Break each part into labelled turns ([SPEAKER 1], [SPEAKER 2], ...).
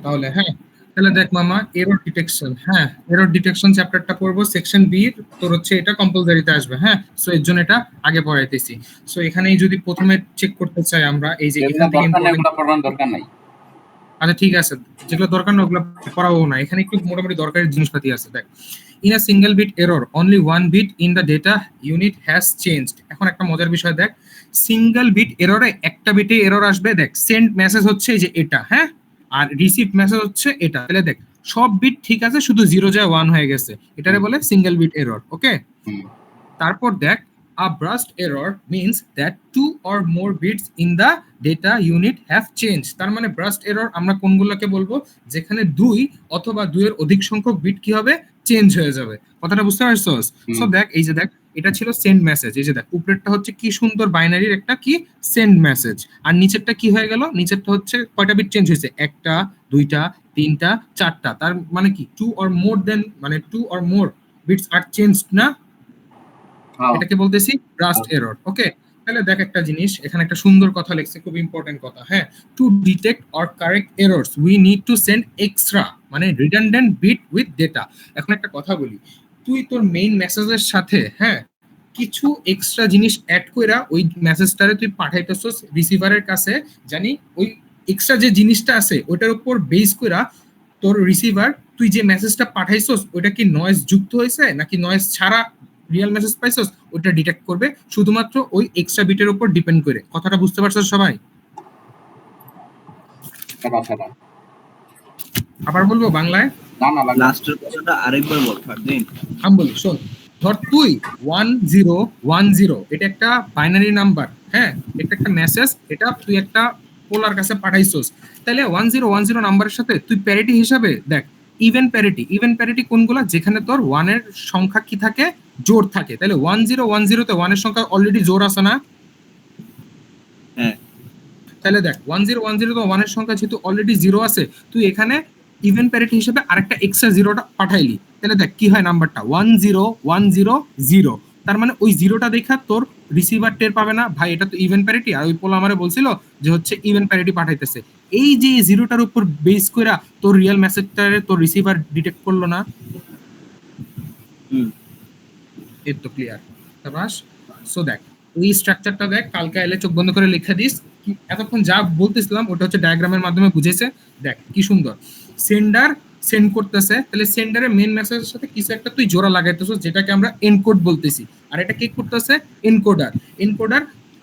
[SPEAKER 1] তাহলে হ্যাঁ, তাহলে দেখ মামা, এরর ডিটেকশন, হ্যাঁ এরর ডিটেকশন চ্যাপ্টারটা পড়বো, সেকশন বি তোর হচ্ছে এটা কম্পালসারিতে আসবে। হ্যাঁ, সো এর জন্য এটা আগে পড়াইতেছি। সো এখানেই যদি প্রথমে চেক করতে চাই আমরা, এই যে এখান থেকে
[SPEAKER 2] পড়ানোর দরকার নাই।
[SPEAKER 1] আচ্ছা ঠিক আছে, যেগুলো দরকার না ওগুলো পড়াবো না, এখানে একটু মোটামুটি দরকারি জিনিসপাতি আছে। দেখ, in a single bit error only one bit in the data unit has changed. এখন একটা মজার বিষয় দেখ, সিঙ্গেল বিট এররে একটা বিটে এরর আসবে। দেখ, সেন্ড মেসেজ হচ্ছে যে এটা, হ্যাঁ, আর রিসিভ মেসেজ হচ্ছে এটা। তাহলে দেখ সব বিট ঠিক আছে, শুধু 0 যায় 1 হয়ে গেছে, এটারে বলে সিঙ্গেল বিট এরর। ওকে, তারপর দেখ, a burst error means that two or more bits in the data unit have changed। তার মানে burst error আমরা কোনগুলোকে বলবো, যেখানে দুই অথবা দুইয়ের অধিক সংখ্যক বিট কি হবে, চেঞ্জ হয়ে যাবে। কথাটা বুঝতে পারছস? সো দেখ, এই যে দেখ, এটা ছিল সেন্ড মেসেজ, এই যে দেখ উপরেরটা হচ্ছে কি সুন্দর বাইনারির একটা কি সেন্ড মেসেজ, আর নিচেরটা কি হয়ে গেল, নিচেরটা হচ্ছে কয়টা বিট চেঞ্জ হয়েছে, একটা, দুইটা, তিনটা, চারটা। তার মানে কি টু অর মোর দেন, মানে two or more bits are changed না, এটাকে বলতেছি ব্রাস্ট এরর। ওকে, তাহলে দেখ একটা জিনিস, এখানে একটা সুন্দর কথা লিখছে, খুব ইম্পর্টেন্ট কথা। হ্যাঁ, to detect or correct errors we need to send extra মানে রিডান্ডেন্ট বিট উইথ ডেটা। এখন একটা কথা বলি, তুই তোর মেইন মেসেজের সাথে হ্যাঁ কিছু এক্সট্রা জিনিস অ্যাড কইরা ওই মেসেজটারে তুই পাঠাইতেছস রিসিভারের কাছে, জানি ওই এক্সট্রা যে জিনিসটা আছে ওটার উপর বেস কইরা তোর রিসিভার তুই যে মেসেজটা পাঠাইছস ওটা কি নয়েজ যুক্ত হয়েছে নাকি নয়েজ ছাড়া রিয়েল মেসেজ পাইছস, ওটা ডিটেক্ট করবে শুধুমাত্র ওই এক্সট্রা বিটের উপর ডিপেন্ড করে। কথাটা বুঝতে পারছস সবাই? আবার বলবো বাংলায়?
[SPEAKER 3] না না, লাস্টের কথাটা আরেকবার বল ফারদিন।
[SPEAKER 1] আমি বলি শোন, ধর তুই 1010 এটা একটা বাইনারি নাম্বার, হ্যাঁ এটা একটা মেসেজ, এটা তুই একটা পোলার কাছে পাঠাইছস। তাহলে 1010 নাম্বারের সাথে তুই প্যারিটি হিসাবে দেখ, ইভেন প্যারিটি কোনগুলা, যেখানে তোর 1 এর সংখ্যা কি থাকে, জোড় থাকে। তাহলে 1010 তে 1 এর সংখ্যা অলরেডি জোড় আছে না?
[SPEAKER 3] হ্যাঁ,
[SPEAKER 1] তাহলে দেখ 1010 তো 1 এর সংখ্যা যেহেতু অলরেডি 0 আছে, তুই এখানে ইভেন প্যারিটি হিসেবে আরেকটা এক্সট্রা জিরোটা পাঠাইলি। তাহলে দেখ কি হয় নাম্বারটা 10100। তার মানে ওই জিরোটা দেখা তোর রিসিভার টের পাবে না, ভাই এটা তো ইভেন প্যারিটি, আর ওই পোলা আমারে বলছিল যে হচ্ছে ইভেন প্যারিটি পাঠাইতেছে। এই যে জিরোটার উপর বেস কইরা তোর রিয়েল মেসেজটারে তোর রিসিভার ডিটেক্ট করলো না। এর তো ক্লিয়ার তাবাস। সো দেখ এই স্ট্রাকচারটা দেখ, কালকে এলে চোখ বন্ধ করে লিখে দিস। এতক্ষণ যা বলতেছিলাম ওটা হচ্ছে ডায়াগ্রামের মাধ্যমে বুঝেছে। দেখ কি সুন্দর, সেন্ডার সেন্ড করতেছে, তাহলে সেন্ডারের মেইন মেসেজের সাথে কিছু একটা তুই জোড়া লাগাইতেছিস, যেটাকে আমরা এনকোড বলতেছি। আর এটা কি করতেছে,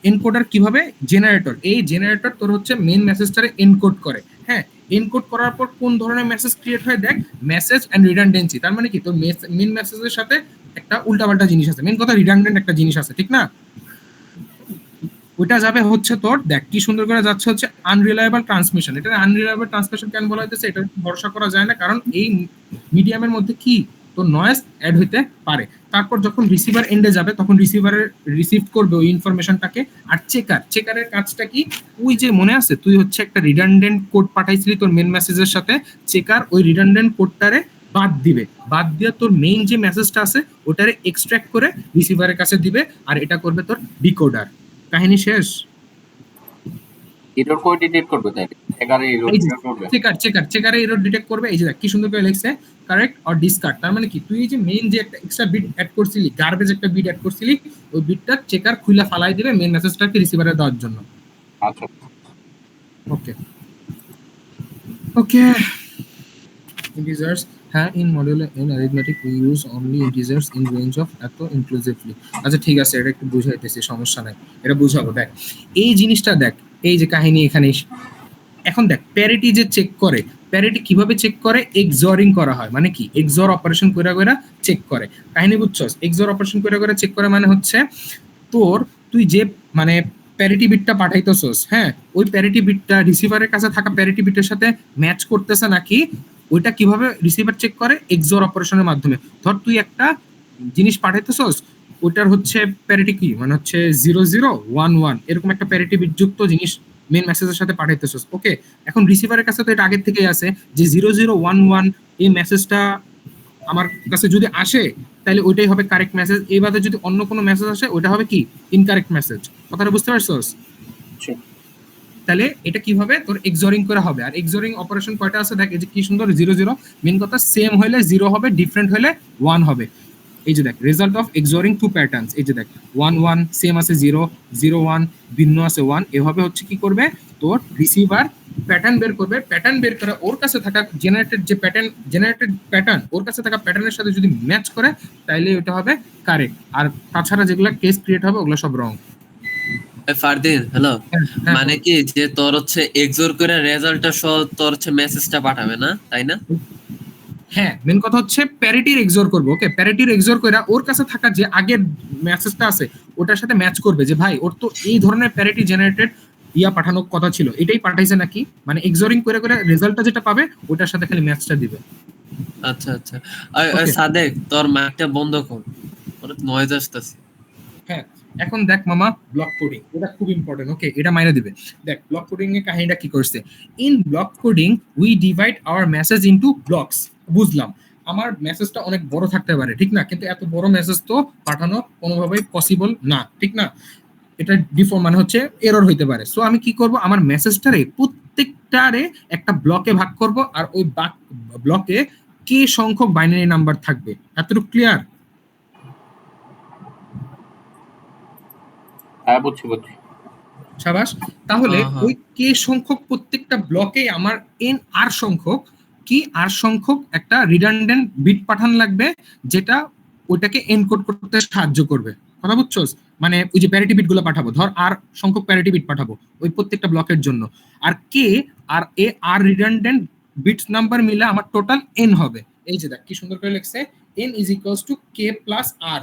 [SPEAKER 1] এনকোডার কিভাবে, জেনারেটর, এই জেনারেটর তোর হচ্ছে মেইন মেসেজটারে এনকোড করে। হ্যাঁ, এনকোড করার পর কোন ধরনের মেসেজ ক্রিয়েট হয়, দেখ মেসেজ এন্ড রিডান্ডেন্সি। তার মানে কি তোর মেইন মেসেজের সাথে একটা উল্টাপাল্টা জিনিস আছে, মেইন কথা রিডান্ডেন্ট একটা জিনিস আছে, ঠিক না? ওইটা যাবে হচ্ছে তোর, দেখ কি সুন্দর করে যাচ্ছে হচ্ছে আনরিলায়েবল ট্রান্সমিশন। এটা আনরিলায়েবল ট্রান্সমিশন কেন বলা হইতেছে, এটা ভরসা করা যায় না, কারণ এই মিডিয়ামের মধ্যে কি তোর নয়েজ অ্যাড হইতে পারে। তারপর যখন রিসিভার এন্ডে যাবে তখন রিসিভারের রিসিভ করবে ওই ইনফরমেশনটাকে। আর চেকারের কাজটা কি, ওই যে মনে আছে তুই হচ্ছে একটা রিডান্ডেন্ট কোড পাঠাইছিলি তোর মেন মেসেজের সাথে, চেকার ওই রিডান্ডেন্ট কোডটারে বাদ দিবে, বাদ দিয়ে তোর মেইন যে মেসেজটা আছে ওটারে এক্সট্রাক্ট করে রিসিভারের কাছে দিবে, আর এটা করবে তোর ডিকোডার। কাহিনী শেষ।
[SPEAKER 2] এরর কোড ডিটেক্ট করবে, তাই চেকারে এরর ডিটেক্ট করবে,
[SPEAKER 1] চেকারে এরর ডিটেক্ট করবে। এই যে দেখ কি সুন্দর করে লিখছে, কারেক্ট অর ডিসকার্ড। তার মানে কি তুই যে মেইন যে একটা এক্সট্রা বিট অ্যাড করছিলি, গার্বেজ একটা বিট অ্যাড করছিলি, ওই বিটটা চেকার খুলে ফালাই দিবে মেইন মেসেজটাকে রিসিভারে দেওয়ার জন্য।
[SPEAKER 2] আচ্ছা
[SPEAKER 1] ওকে ওকে। integers, হ্যাঁ in modular in arithmetic we use only integers in range of এত ইনক্লুসিভলি। আচ্ছা ঠিক আছে, এটা একটু বুঝাইতেছি, সমস্যা নাই, এটা বুঝাবো। দেখ এই জিনিসটা দেখ, এই যে কাহিনী এখানে। এখন দেখ প্যারিটি যে চেক করে, প্যারিটি কিভাবে চেক করে, এক্সঅরিং করা হয়। মানে কি এক্সঅর অপারেশন কইরা কইরা চেক করে। কাহিনী বুঝছস? এক্সঅর অপারেশন কইরা কইরা চেক করে মানে হচ্ছে তোর তুই যে মানে প্যারিটি বিটটা পাঠাইতেছস, হ্যাঁ ওই প্যারিটি বিটটা রিসিভারের কাছে থাকা প্যারিটি বিটের সাথে ম্যাচ করতেছে নাকি, ওইটা কিভাবে রিসিভার চেক করে, এক্সঅর অপারেশনের মাধ্যমে। ধর তুই একটা জিনিস পাঠাইতেছস, ওটার হচ্ছে প্যারিটি কি, মানে হচ্ছে 0011 এরকম একটা প্যারিটি বিট যুক্ত জিনিস মেন মেসেজের সাথে পাঠাইতেছস। ওকে, এখন রিসিভারের কাছে তো এটা আগের থেকেই আছে যে 0011 এই মেসেজটা আমার কাছে যদি আসে তাহলে ওইটাই হবে কারেক্ট মেসেজ। এই বাদে যদি অন্য কোনো মেসেজ আসে ওটা হবে কি ইনকারেক্ট মেসেজ। কথাটা বুঝতে পারছস? তাহলে এটা কি হবে তোর এক্সোরিং করে হবে। আর এক্সোরিং অপারেশন কয়টা আছে দেখ, এই যে কি সুন্দর 0 0, মেন কথা সেম হলে 0 হবে, ডিফারেন্ট হলে 1 হবে। এই যে দেখ রেজাল্ট অফ এক্সোরিং টু প্যাটার্নস, এই যে দেখ 1 1 সেম আছে 0 0 1 ভিন্ন আছে 1, এভাবে হচ্ছে কি করবে তোর রিসিভার প্যাটার্ন বের করবে। প্যাটার্ন বের করে ওর কাছে থাকা জেনারেটেড যে জেনারেটেড প্যাটার্ন ওর কাছে থাকা প্যাটার্নের সাথে যদি ম্যাচ করে তাইলে ওটা হবে কারেক্ট। আর তাছাড়া যেগুলো কেস ক্রিয়েট হবে ওগুলো সব রং।
[SPEAKER 4] ফারদিন হ্যালো, মানে কি যে তোর হচ্ছে এক্সোর করে রেজাল্টটা সহ তোর হচ্ছে মেসেজটা পাঠাবে না, তাই না?
[SPEAKER 1] হ্যাঁ, মেন কথা হচ্ছে প্যারিটির এক্সোর করবে। ওকে, প্যারিটির এক্সোর কইরা ওর কাছে থাকা যে আগের মেসেজটা আছে ওটার সাথে ম্যাচ করবে, যে ভাই ওর তো এই ধরনের প্যারিটি জেনারেটেড ইয়া পাঠানোর কথা ছিল, এটাই পাঠাইছে নাকি, মানে এক্সোরিং করে করে রেজাল্টটা যেটা পাবে ওটার সাথে খালি ম্যাচটা দিবে।
[SPEAKER 4] আচ্ছা আচ্ছা, আর সাদেক তোর মাইকটা বন্ধ কর, অনেক নয়েজ আসতেছে।
[SPEAKER 1] হ্যাঁ, এখন দেখ মামা ব্লক কোডিং, এটা খুব ইম্পর্টেন্ট। ওকে, এটা মাইনে দিবে। দেখ ব্লক কোডিং এর কাহিনীটা কি করছে। In block coding we divide our message into blocks. বুঝলাম, আমার মেসেজটা অনেক বড় থাকতে পারে, ঠিক না, কিন্তু এত বড় মেসেজ তো পাঠানো কোনোভাবেই পসিবল না, ঠিক না, এটা ডিফর্ম মানে হচ্ছে এরর হইতে পারে। সো আমি কি করব, আমার মেসেজটারে প্রত্যেকটারে একটা ব্লকে ভাগ করব, আর ওই ব্লকে কে সংখ্যক বাইনারি নাম্বার থাকবে। এতটুকু ক্লিয়ার?
[SPEAKER 2] হ্যাঁ বুঝছি বুঝছি।
[SPEAKER 1] সাবাস। তাহলে
[SPEAKER 4] হ্যাঁ।
[SPEAKER 1] ওই কে সংখ্যক প্রত্যেকটা ব্লকে আমার এন আর সংখ্যক কি আর সংখ্যক একটা রিডান্ডেন্ট বিট পাঠান লাগবে, যেটা ওইটাকে এনকোড করতে সাহায্য করবে। কথা বুঝছস? মানে ওই যে প্যারিটি বিট গুলো পাঠাবো, ধর আর সংখ্যক প্যারিটি বিট পাঠাবো ওই প্রত্যেকটা ব্লকের জন্য, আর কে আর এ আর রিডান্ডেন্ট বিটস নাম্বার মিলে আমার টোটাল এন হবে। এই যে দেখ কি সুন্দর করে লিখছে, N is equals to K plus R.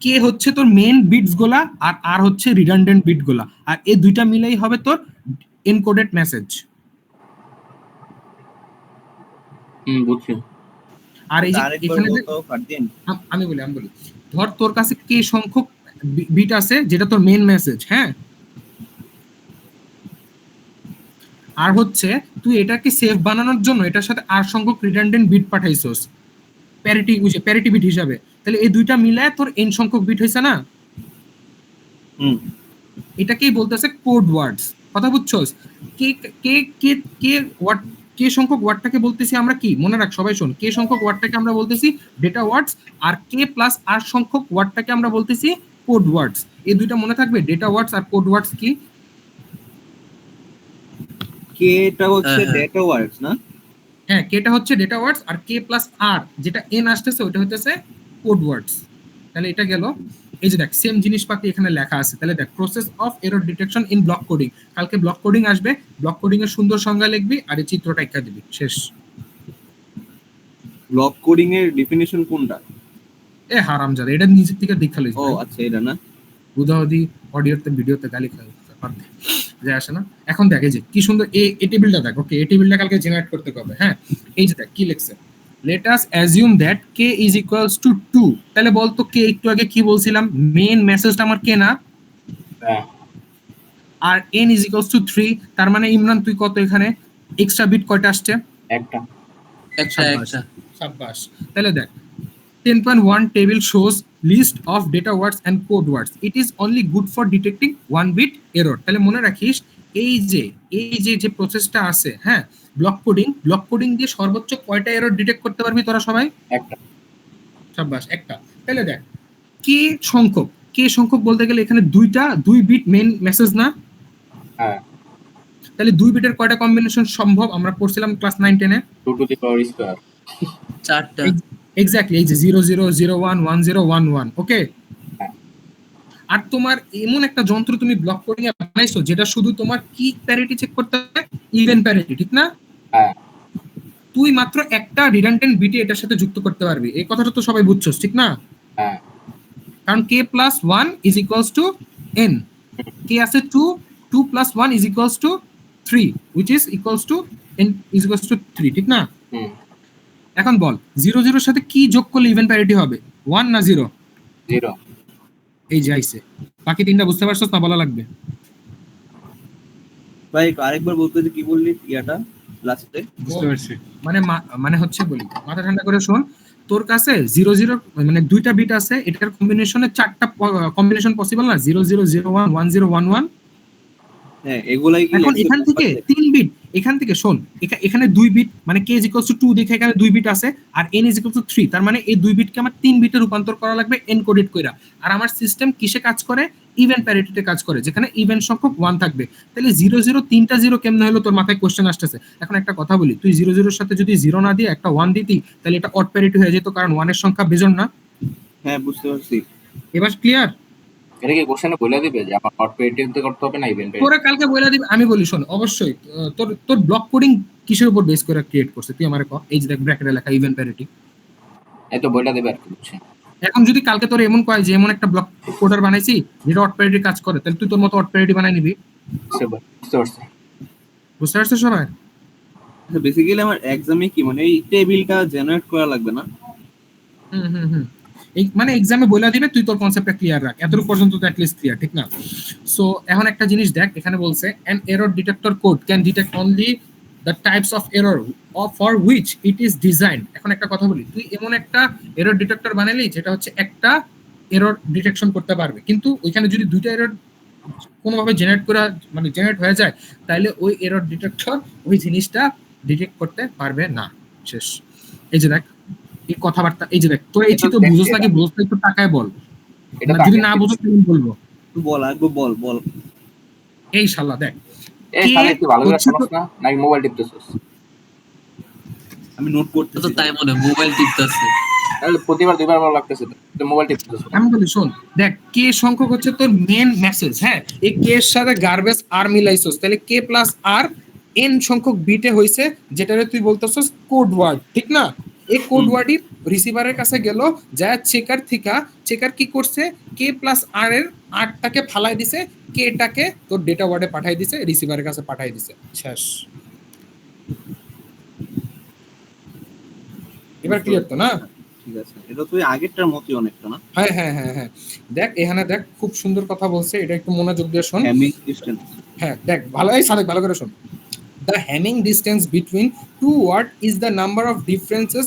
[SPEAKER 1] K হচ্ছে তোর মেন বিটস গুলা, আর আর হচ্ছে রিডান্ডেন্ট বিট গুলা, আর এই দুইটা মিলেই হবে তোর এনকোডেড মেসেজ।
[SPEAKER 2] বুঝছি।
[SPEAKER 1] আর এই যে
[SPEAKER 3] আরেকবার
[SPEAKER 1] এখানে
[SPEAKER 3] বলতো ফারদিন।
[SPEAKER 1] আমি বলি ধর তোর কাছে কে সংখ্যক বিট আছে যেটা তোর মেন মেসেজ, হ্যাঁ, আর হচ্ছে তুই এটাকে সেফ বানানোর জন্য এটার সাথে আর সংখ্যক রিডান্ডেন্ট বিট পাঠাইছস প্যারিটি বিট হিসাবে, তাহলে এই দুইটা মিলায় তোর এন সংখ্যক বিট হইছে না। এটাকেই বলতেছে কোড ওয়ার্ডস। কথা বুঝছস? কে কে কে কে ওয়ার্ড, কে সংখ্যক ওয়ার্ডটাকে বলতেছি আমরা কি, মনে রাখ সবাই শোন, কে সংখ্যক ওয়ার্ডটাকে আমরা বলতেছি ডেটা ওয়ার্ডস, আর কে প্লাস আর সংখ্যক ওয়ার্ডটাকে আমরা বলতেছি কোড ওয়ার্ডস। এই দুইটা মনে থাকবে, ডেটা ওয়ার্ডস আর কোড ওয়ার্ডস কি।
[SPEAKER 3] কে এটা হচ্ছে
[SPEAKER 4] হ্যাঁ।
[SPEAKER 3] ডেটা ওয়ার্ডস না?
[SPEAKER 1] হ্যাঁ, কেটা হচ্ছে ডেটা ওয়ার্ডস, আর কে প্লাস আর যেটা এন আসতেছে ওটা হইতেছে কোড ওয়ার্ডস। তাহলে এটা গেল। এই যে দেখ সেম জিনিসপাতি এখানে লেখা আছে। তাহলে দেখ process of error detection in block coding, কালকে ব্লক কোডিং আসবে, ব্লক কোডিং এর সুন্দর সংজ্ঞা লিখবি আর এই চিত্রটা এঁকে দিবি, শেষ।
[SPEAKER 3] ব্লক কোডিং এর ডেফিনিশন কোনটা?
[SPEAKER 1] এ হারামজাদা, এটা নিজের থেকে দীক্ষা লইস।
[SPEAKER 3] ও আচ্ছা, এটা না।
[SPEAKER 1] উদাহরণ অডিওতে ভিডিওতে গালি খাই যায় আসে না। এখন দেখ এই যে কি সুন্দর এই টেবিলটা দেখ। ওকে, এই টেবিলটা কালকে জেনারেট করতে হবে। হ্যাঁ, এই যে দেখ কি লিখছে, let us assume that k is equals to 2। তাহলে বলতো কে, একটু আগে কি বলছিলাম, মেন মেসেজটা আমার কে না,
[SPEAKER 2] হ্যাঁ।
[SPEAKER 1] আর n is equals to 3। তার মানে ইমরান তুই কত এখানে এক্সট্রা বিট কয়টা আসছে?
[SPEAKER 2] একটা।
[SPEAKER 1] সাব্বাস। তাহলে দেখ 10.1 table shows list of data words and code words. It is only good for detecting 1 bit error. তাহলে মনে রাখিস এই যে প্রসেসটা আছে, হ্যাঁ, ব্লক কোডিং দিয়ে সর্বোচ্চ কয়টা এরর ডিটেক্ট করতে পারবি তোরা সবাই?
[SPEAKER 2] একটা।
[SPEAKER 1] সাব্বাস, একটা। তাহলে দেখ কে সংখ্যক বলতে গেলে এখানে 2 বিট মেন মেসেজ না।
[SPEAKER 2] হ্যাঁ।
[SPEAKER 1] তাহলে 2 বিটের কয়টা কম্বিনেশন সম্ভব আমরা পড়ছিলাম class 9 10 A?
[SPEAKER 2] 2 to the power square।
[SPEAKER 4] 4টা।
[SPEAKER 1] এক্স্যাক্টলি, এই যে 0 0 0 1 1 0 1 1। ওকে, আর তোমার এমন একটা যন্ত্র তুমি ব্লক কোডিং এ বানাইছো যেটা শুধু তোমার কি প্যারিটি চেক করতে হবে, ইভেন প্যারিটি, ঠিক না?
[SPEAKER 2] হ্যাঁ।
[SPEAKER 1] তুই মাত্র একটা রিডান্ডেন্ট বিটে এটার সাথে যুক্ত করতে পারবি। এই কথাটা তো সবাই বুঝছস, ঠিক না?
[SPEAKER 2] হ্যাঁ।
[SPEAKER 1] কারণ k plus 1 is equals to n, k আছে 2 plus 1 is equals to 3, which is equals to n is equals to 3, ঠিক না? এখন বল 0 0 এর সাথে কি যোগ করলে ইভেন প্যারিটি হবে, 1 না 0?
[SPEAKER 2] 0।
[SPEAKER 1] এই যে আইছে। বাকি তিনটা বুঝতে পারছস না, বলা লাগবে?
[SPEAKER 3] ভাই আরেকবার বলতে, যে কি বললি ইয়াটা লাস্টে?
[SPEAKER 1] বুঝতে পারছি। মানে হচ্ছে বলি, মাথা ঠান্ডা করে শোন। তোর কাছে 00 মানে দুইটা বিট আছে, এটার কম্বিনেশনে চারটা কম্বিনেশন পসিবল না, 0001 1011।
[SPEAKER 3] হ্যাঁ এগুলাই কি
[SPEAKER 1] এখন এখান
[SPEAKER 3] accept
[SPEAKER 1] থেকে
[SPEAKER 3] করতে?
[SPEAKER 1] 3 বিট, এখান থেকে শোন, এখানে 2 বিট মানে k 2 দেখে এখানে 2 বিট আছে, আর n 3, তার মানে এই 2 বিটকে আমার 3 বিটে রূপান্তর করা লাগবে এনকোডেড কইরা। আর আমার সিস্টেম কিসে কাজ করে? ইভেন প্যারিটিতে কাজ করে, যেখানে ইভেন সংখ্যক 1 থাকবে। তাহলে 00 তিনটা 0 কেমনে হলো, তোর মাথায় কোশ্চেন আসতেছে। এখন একটা কথা বলি, তুই 00 এর সাথে যদি 0 না দিয়ে একটা 1 দিতি, তাহলে এটা অড প্যারিটি হয়ে যেত, কারণ 1 এর সংখ্যা বেজোড় না।
[SPEAKER 3] হ্যাঁ বুঝতে পারছি।
[SPEAKER 1] এবার ক্লিয়ার?
[SPEAKER 2] এটা কি কোশ্চেনে বলে দিবে যে আমার হট পেরিটিতে করতে হবে না ইভেন্ট
[SPEAKER 1] তোরা কালকে বলে দিবি, আমি বলি শোন, অবশ্যই তোর তোর ব্লক কোডিং কিসের উপর বেস করে ক্রিয়েট করছে তুই আমারে কর। এই যে দেখ ব্র্যাকেটে লেখা ইভেন্ট প্যারিটি।
[SPEAKER 2] এই তো বলে দেবে আর কি, বুঝছি।
[SPEAKER 1] এখন যদি কালকে তোর এমন কয় যে এমন একটা ব্লক কোডার বানাইছি যেটা অড প্যারিটি কাজ করে, তাহলে তুই তোর মতো অড প্যারিটি বানাই নিবি।
[SPEAKER 2] বুঝতে পারছি।
[SPEAKER 1] বুঝতে পারছিস সবাই?
[SPEAKER 3] বেসিক্যালি আমার এক্সামে কি মানে এই টেবিলটা জেনারেট করা লাগবে না?
[SPEAKER 1] হুম। এই মানে এক্সামে বলে দিবে, তুই তোর কনসেপ্টটা ক্লিয়ার রাখ, এতটুকু পর্যন্ত তো অ্যাটলিস্ট ক্লিয়ার, ঠিক না? সো এখন একটা জিনিস দেখ, এখানে বলছে an error detector code can detect only the types of error for which it is designed। এখন একটা কথা বলি, তুই এমন একটা এরর ডিটেক্টর বানালি যেটা হচ্ছে একটা এরর ডিটেকশন করতে পারবে, কিন্তু ওইখানে যদি দুইটা এরর কোনোভাবে জেনারেট হয়ে যায়, তাহলে ওই এরর ডিটেক্টর ওই জিনিসটা ডিটেক্ট করতে পারবে না। শেষ। এই যে দেখ এই কথাবার্তা, এই যে দেখ তোর এই চিত্র বুঝোস নাকি, বুঝোস না একটু টাকায় বল,
[SPEAKER 2] এটা
[SPEAKER 1] না যদি না বুঝোস তাহলে বলবো।
[SPEAKER 3] তুই বল আগে বল বল।
[SPEAKER 1] এই শালা দেখ,
[SPEAKER 2] এই শালা একটু ভালো করে শোনাস না, নাকি মোবাইল টিপতেছিস?
[SPEAKER 3] আমি নোট
[SPEAKER 4] তো
[SPEAKER 3] করতেছি।
[SPEAKER 4] তাই মনে মোবাইল টিপতেছে।
[SPEAKER 2] তাহলে প্রতিবার দুইবার ভালো লাগতেছে তো মোবাইল টিপতেছিস।
[SPEAKER 1] আমি বলি শোন, দেখ কে সংখ্যক হচ্ছে তোর মেন মেসেজ। হ্যাঁ, এই কে এর সাথে গার্বেজ আর মিলাইছস, তাহলে কে প্লাস আর এন সংখ্যক বিটে হইছে, যেটারে তুই বলতেছস কোড ওয়ার্ড, ঠিক না? এই কোড ওয়ার্ডই রিসিভারের কাছে গেল, যা চেকার কি করছে, কে প্লাস আর এর আরটাকে ফালাই দিছে, কেটাকে তোর ডেটা ওয়ার্ডে পাঠাই দিছে, রিসিভারের কাছে পাঠাই দিছে। শেষ। এবার ক্লিয়ার তো না?
[SPEAKER 3] ঠিক আছে, এটা তুই আগেরটার মতই অনেকটা না?
[SPEAKER 1] হ্যাঁ। দেখ এখানে দেখ খুব সুন্দর কথা বলছে, এটা একটু মনোযোগ দিয়ে শোন।
[SPEAKER 3] Hamming distance.
[SPEAKER 1] হ্যাঁ দেখ ভালো, এই সাদেক ভালো করে শোন। The Hamming distance between two words is the number of differences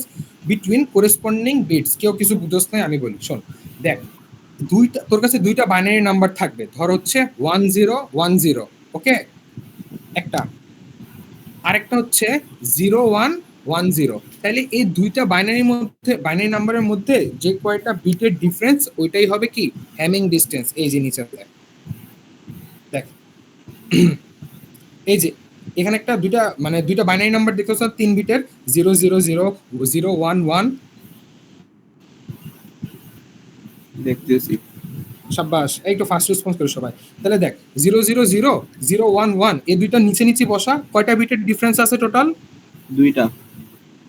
[SPEAKER 1] between corresponding bits। কেউ কিছু বুঝোস নাই, আমি বলি শোন। দেখ তোর কাছে দুইটা বাইনারি নাম্বার থাকবে, ধর হচ্ছে 1010, ওকে একটা, আরেকটা হচ্ছে 0110। তাহলে এই দুইটা বাইনারি নাম্বারের মধ্যে যে কয়টা বিটের ডিফারেন্স, ওইটাই হবে কি হ্যামিং ডিসটেন্স। এই যে নিচে দেখ এই যে এখানে একটা দুইটা বাইনারি নাম্বার দেখতেছ 3 বিটের, 000 011।
[SPEAKER 3] দেখতেছি।
[SPEAKER 1] শাবাশ, একটু ফাস্ট রেসপন্স করো সবাই। তাহলে দেখ 000 011 এই দুইটা নিচে বসা, কয়টা বিটের ডিফারেন্স আছে টোটাল?
[SPEAKER 3] দুইটা।